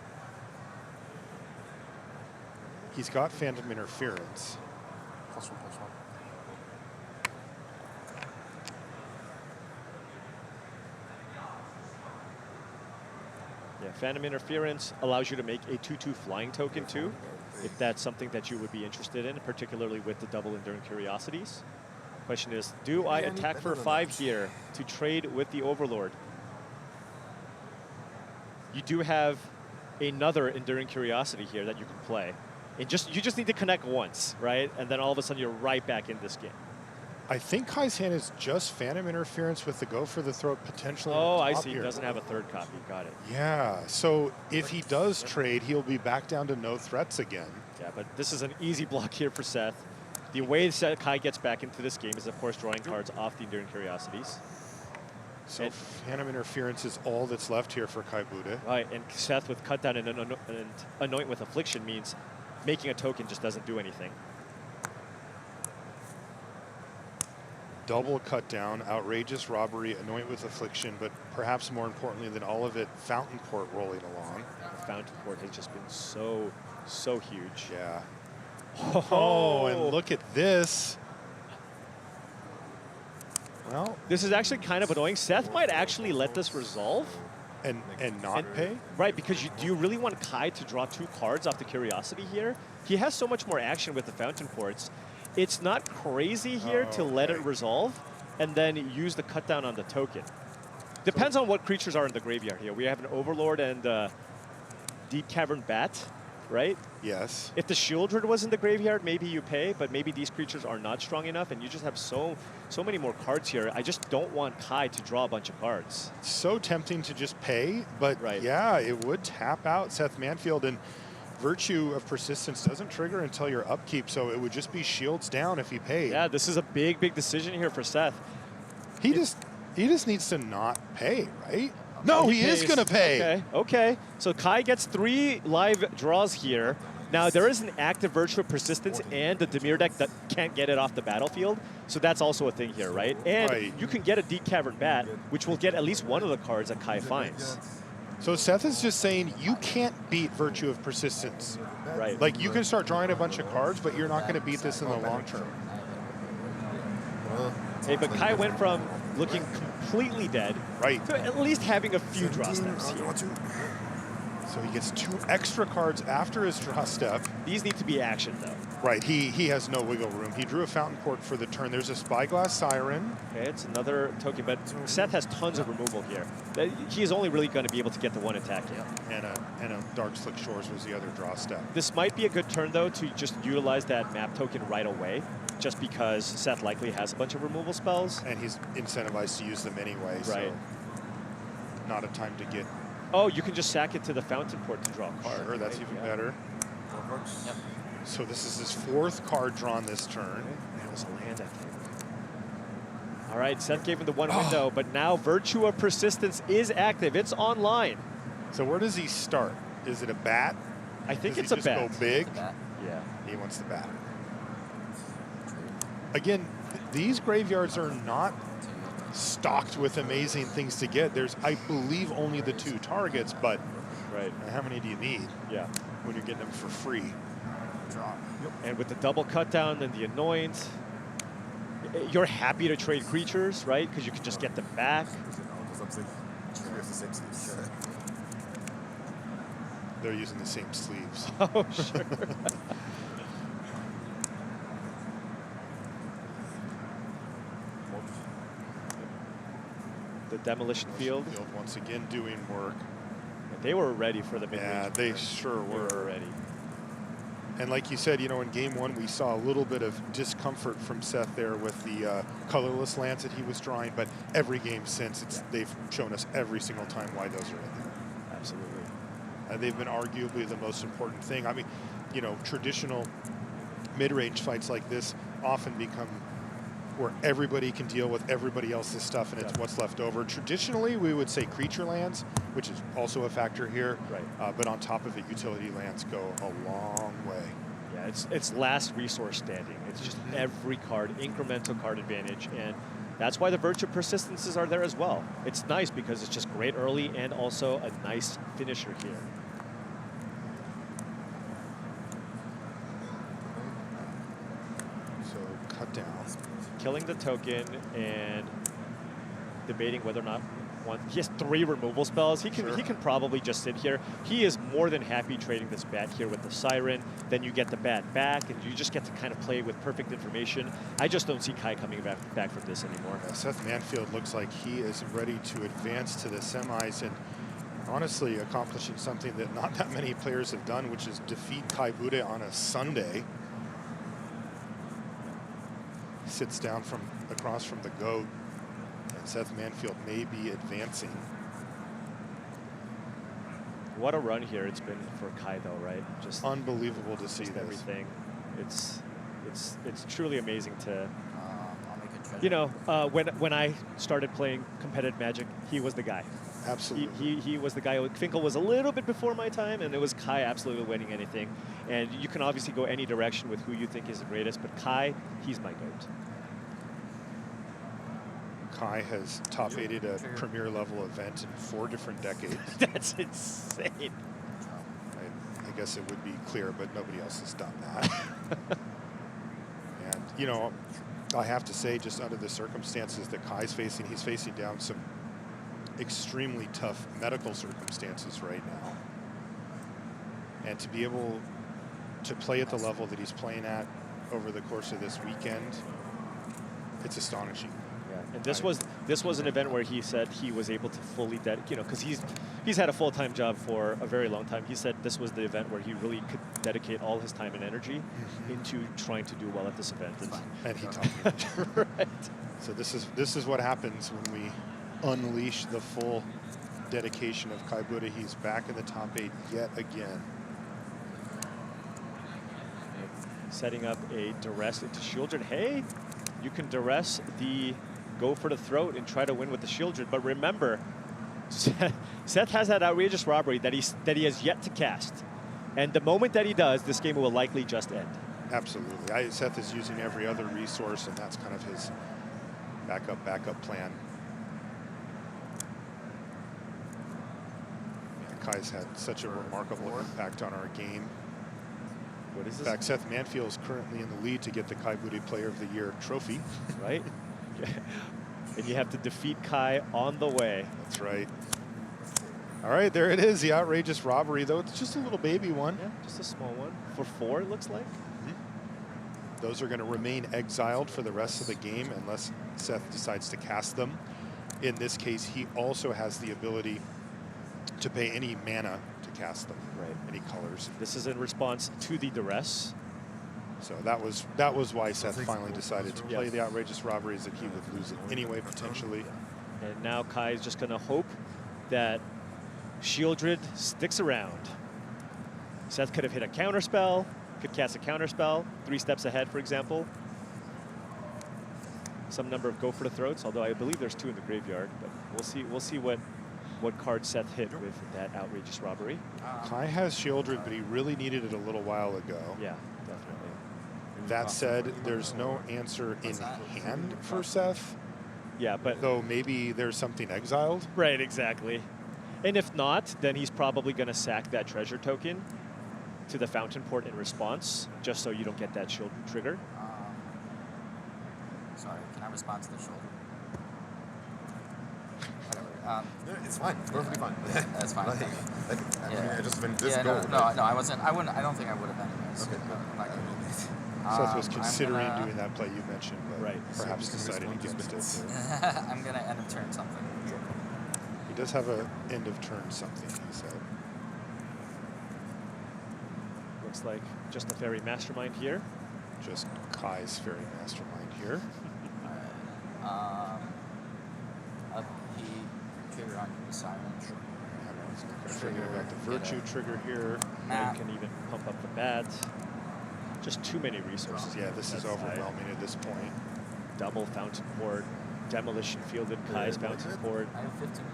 He's got Phantom Interference. +1/+1. Yeah, Phantom Interference allows you to make a 2/2 flying token, too, if that's something that you would be interested in, particularly with the double Enduring Curiosities. Question is, do I attack for 5 here to trade with the Overlord? You do have another Enduring Curiosity here that you can play. And you just need to connect once, right? And then all of a sudden you're right back in this game. I think Kai's hand is just Phantom Interference with the Go for the Throat potentially. Oh, on I top see. He here. doesn't have a 3rd copy. Got it. Yeah, so if he does trade, he'll be back down to no threats again. Yeah, but this is an easy block here for Seth. The way that Kai gets back into this game is, of course, drawing cards off the Enduring Curiosities. So Phantom Interference is all that's left here for Kai Budde. Right, and Seth with Cut Down and Anoint with Affliction means making a token just doesn't do anything. Double Cut Down, Outrageous Robbery, Anoint with Affliction, but perhaps more importantly than all of it, Fountain Port rolling along. The Fountain Port has just been so huge. Yeah. Oh, and look at this. Well, this is actually kind of annoying. Seth might actually let this resolve. And not pay? Right, because do you really want Kai to draw 2 cards off the Curiosity here? He has so much more action with the Fountain Ports. It's not crazy here to let it resolve and then use the cut down on the token. Depends on what creatures are in the graveyard here. We have an Overlord and Deep Cavern Bat, right? Yes. If the Shieldred was in the graveyard, maybe you pay, but maybe these creatures are not strong enough and you just have so many more cards here. I just don't want Kai to draw a bunch of cards. So tempting to just pay, but yeah, it would tap out Seth Manfield, and Virtue of Persistence doesn't trigger until your upkeep, so it would just be shields down if he paid. Yeah, this is a big decision here for Seth. He just needs to not pay, right? No, he is going to pay. Okay. So Kai gets 3 live draws here. Now, there is an active Virtue of Persistence and the Dimir deck that can't get it off the battlefield. So that's also a thing here, right? And you can get a Deep Cavern Bat, which will get at least one of the cards that Kai finds. So Seth is just saying you can't beat Virtue of Persistence. Right. Like, you can start drawing a bunch of cards, but you're not going to beat this in the long term. Hey, but Kai went from looking completely dead to at least having a few draw steps here. So he gets 2 extra cards after his draw step. These need to be action, though. Right, he has no wiggle room. He drew a Fountain Port for the turn. There's a Spyglass Siren. Okay, it's another token, but Seth has tons of removal here. He is only really going to be able to get the 1 attack in. And a Dark Slick Shores was the other draw step. This might be a good turn, though, to just utilize that map token right away. just because Seth likely has a bunch of removal spells. And he's incentivized to use them anyway, Right. so not a time to get. Oh, you can just sack it to the fountain port to draw a card. Sure, that's right? even Yeah. better. Yep. So this is his 4th card drawn this turn. That was a land, I think. All right, Seth gave him the one window, but now Virtue of Persistence is active. It's online. So where does he start? Is it a bat? I think Does it's he a just bet. go big? That. Yeah. He wants the bat. Again, these graveyards are not stocked with amazing things to get. There's, I believe, only the 2 targets, but Right. how many do you need Yeah. when you're getting them for free? Draw. And with the double cut down and the Annoyance, you're happy to trade creatures, right? Because you can just get them back. They're using the same sleeves. Oh, sure. The Demolition Field. Once again doing work. They were ready for the mid-range. Yeah, they turn. sure They were. were ready. And like you said, you know, in game 1, we saw a little bit of discomfort from Seth there with the colorless lands that he was drawing, but every game since, they've shown us every single time why those are in there. Absolutely. They've been arguably the most important thing. I mean, you know, traditional mid-range fights like this often become where everybody can deal with everybody else's stuff and it's what's left over. Traditionally, we would say creature lands, which is also a factor here. Right. But on top of it, utility lands go a long way. Yeah, it's last resource standing. It's just every card, incremental card advantage, and that's why the Virtue Persistences are there as well. It's nice because it's just great early and also a nice finisher here. So cut down. Killing the token and debating whether or not he has 3 removal spells. He can probably just sit here. He is more than happy trading this bat here with the Siren. Then you get the bat back, and you just get to kind of play with perfect information. I just don't see Kai coming back from this anymore. Seth Manfield looks like he is ready to advance to the semis and honestly accomplishing something that not that many players have done, which is defeat Kai Budde on a Sunday. Sits down from across from the GOAT, and Seth Manfield may be advancing. What a run here it's been for Kai, though, right? Just unbelievable to see just this. Everything. It's truly amazing to. I'll make a treasure. You know, when I started playing competitive Magic, he was the guy. Absolutely. He was the guy. Finkel was a little bit before my time, and it was Kai absolutely winning anything. And you can obviously go any direction with who you think is the greatest, but Kai, he's my GOAT. Kai has top 8'd a premier level event in 4 different decades. That's insane. I guess it would be clear, but nobody else has done that. And, you know, I have to say, just under the circumstances that Kai's facing, he's facing down some extremely tough medical circumstances right now. And to be able to play at the level that he's playing at over the course of this weekend, it's astonishing. And this was an event where he said he was able to fully because he's had a full-time job for a very long time. He said this was the event where he really could dedicate all his time and energy into trying to do well at this event. And he told me. Right. So this is what happens when we unleash the full dedication of Kai Budde. He's back in the top 8 yet again. Setting up a duress into Shieldred. Hey, you can duress the go for the throat and try to win with the Shieldred. But remember, Seth has that outrageous robbery that he has yet to cast. And the moment that he does, this game will likely just end. Absolutely. Seth is using every other resource, and that's kind of his backup plan. Yeah, Kai's had such a remarkable impact on our game. What is this? In fact, Seth Manfield is currently in the lead to get the Kai Budde Player of the Year trophy. Right? And you have to defeat Kai on the way. That's right. All right, there it is, the outrageous robbery, though it's just a little baby one. Yeah, just a small one. For 4, it looks like. Those are going to remain exiled for the rest of the game unless Seth decides to cast them. In this case, he also has the ability to pay any mana to cast them. Right. Any colors. This is in response to the duress. So that was why Seth finally decided to play the outrageous robberies, that he would lose it anyway, potentially. And now Kai is just going to hope that Shieldred sticks around. Seth could have hit a counterspell, could cast a counterspell, 3 steps ahead, for example. Some number of go for the throats, although I believe there's 2 in the graveyard. But we'll see what card Seth hit with that outrageous robbery. Kai has Shieldred, but he really needed it a little while ago. Yeah, definitely. That said, there's no answer in hand for Seth. Yeah, but though maybe there's something exiled. Right, exactly. And if not, then he's probably going to sack that treasure token to the Fountain Port in response, just so you don't get that shield trigger. Sorry, can I respond to the shoulder? Whatever. Yeah, it's fine. It's perfectly fine. That's fine. I mean, I just went this yeah, goal. no, I wasn't. I don't think I would have anyways. Okay. I'm not gonna do it. Seth was considering doing that play you mentioned, but perhaps So decided against it. I'm gonna end of turn something. He does have a end of turn something, he said. Looks like just a fairy mastermind here. Just Kai's fairy mastermind here. Upkeep, trigger on the siren. Trigger about the virtue trigger here. And can even pump up the bats. Just too many resources. Yeah, this is overwhelming at this point. Double Fountain Port, Demolition Fielded Kai's Fountain Port. I have 15.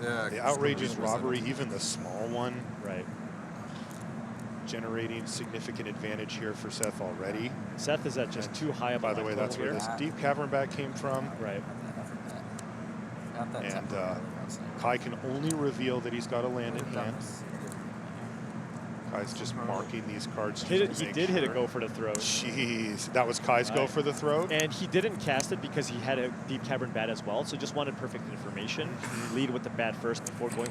Yeah, the outrageous robbery, even the small one. Right. Generating significant advantage here for Seth already. Seth is at just too high. By the way, that's where this deep cavern bat came from. Right. And Kai can only reveal that he's got a land in hand. Kai's just marking these cards. He did hit a go for the throat. Jeez, that was Kai's go for the throat? And he didn't cast it because he had a deep cavern bat as well, so just wanted perfect information. Lead with the bat first before going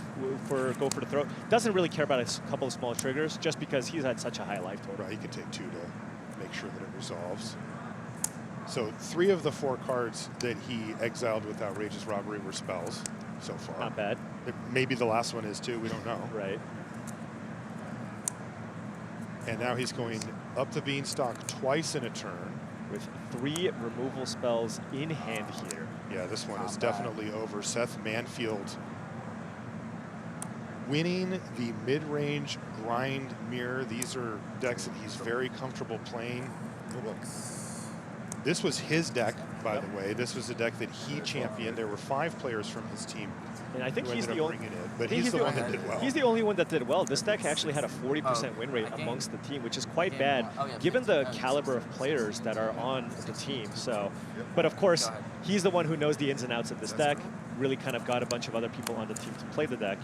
for go for the throat. Doesn't really care about a couple of small triggers just because he's had such a high life total. Right, he can take 2 to make sure that it resolves. So 3 of the 4 cards that he exiled with outrageous robbery were spells so far. Not bad. Maybe the last one is too, we don't know. Right. And now he's going up the beanstalk twice in a turn. With 3 removal spells in hand here. Yeah, this one is definitely over. Seth Manfield winning the mid-range grind mirror. These are decks that he's very comfortable playing. This was his deck, by the way. This was a deck that he championed. There were 5 players from his team. And I think he's the only but he's the one that did well. He's the only one that did well. This deck actually had a 40% win rate amongst the team, which is quite bad given the caliber of players that are on the team. So, but of course, he's the one who knows the ins and outs of this deck. Really kind of got a bunch of other people on the team to play the deck.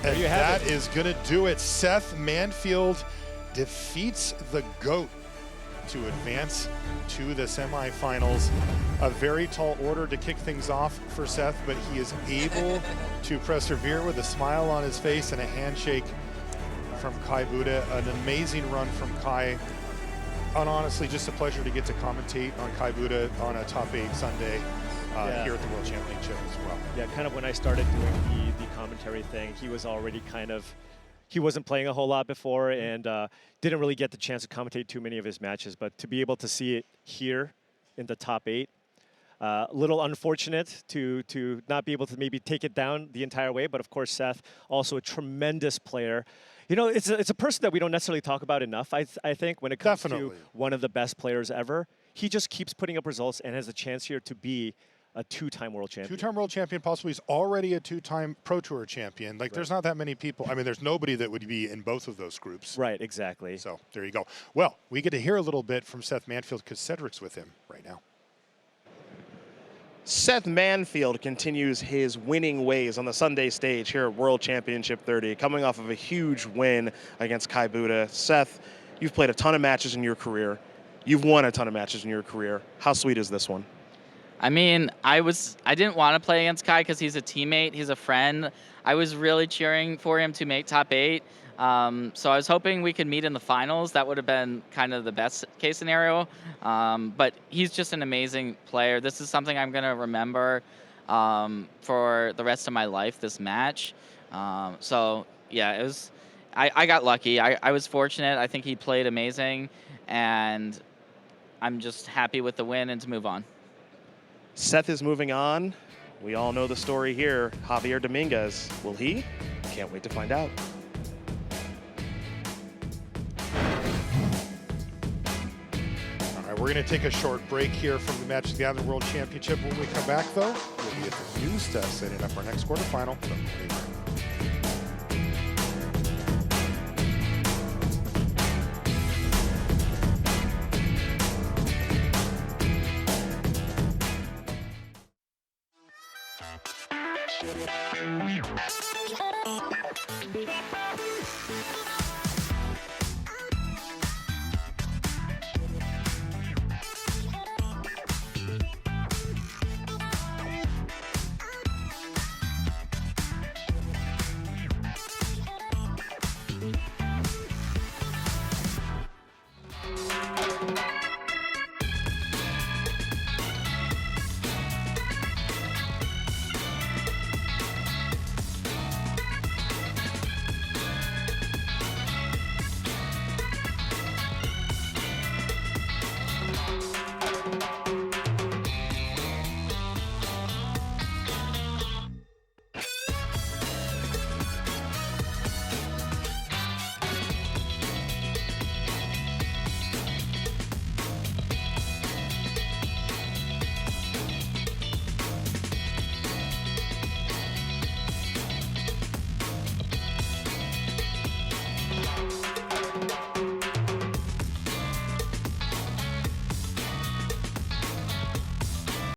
And you have that is going to do it. Seth Manfield defeats the GOAT to advance to the semifinals. A very tall order to kick things off for Seth, but he is able to persevere with a smile on his face and a handshake from Kai Budde. An amazing run from Kai. And honestly, just a pleasure to get to commentate on Kai Budde on a top 8 Sunday here at the World Championship as well. Yeah, kind of when I started doing the commentary thing, he was already kind of, he wasn't playing a whole lot before and didn't really get the chance to commentate too many of his matches, but to be able to see it here in the top 8, a little unfortunate to not be able to maybe take it down the entire way, but of course Seth, also a tremendous player. You know, it's a person that we don't necessarily talk about enough, I think, when it comes to one of the best players ever. He just keeps putting up results and has a chance here to be a 2-time world champion. 2-time world champion, possibly. He's already a 2-time Pro Tour champion. Like, there's not that many people. I mean, there's nobody that would be in both of those groups. Right, exactly. So there you go. Well, we get to hear a little bit from Seth Manfield because Cedric's with him right now. Seth Manfield continues his winning ways on the Sunday stage here at World Championship 30, coming off of a huge win against Kai Budde. Seth, you've played a ton of matches in your career. You've won a ton of matches in your career. How sweet is this one? I mean, I didn't want to play against Kai because he's a teammate, he's a friend. I was really cheering for him to make top 8. So I was hoping we could meet in the finals. That would have been kind of the best case scenario. But he's just an amazing player. This is something I'm going to remember for the rest of my life, this match. So yeah, it was. I got lucky. I was fortunate. I think he played amazing. and I'm just happy with the win and to move on. Seth is moving on. We all know the story here. Javier Dominguez, will he? Can't wait to find out. All right, we're going to take a short break here from the Magic the Gathering World Championship. When we come back, though, we'll be at the new stuff setting up our next quarterfinal. So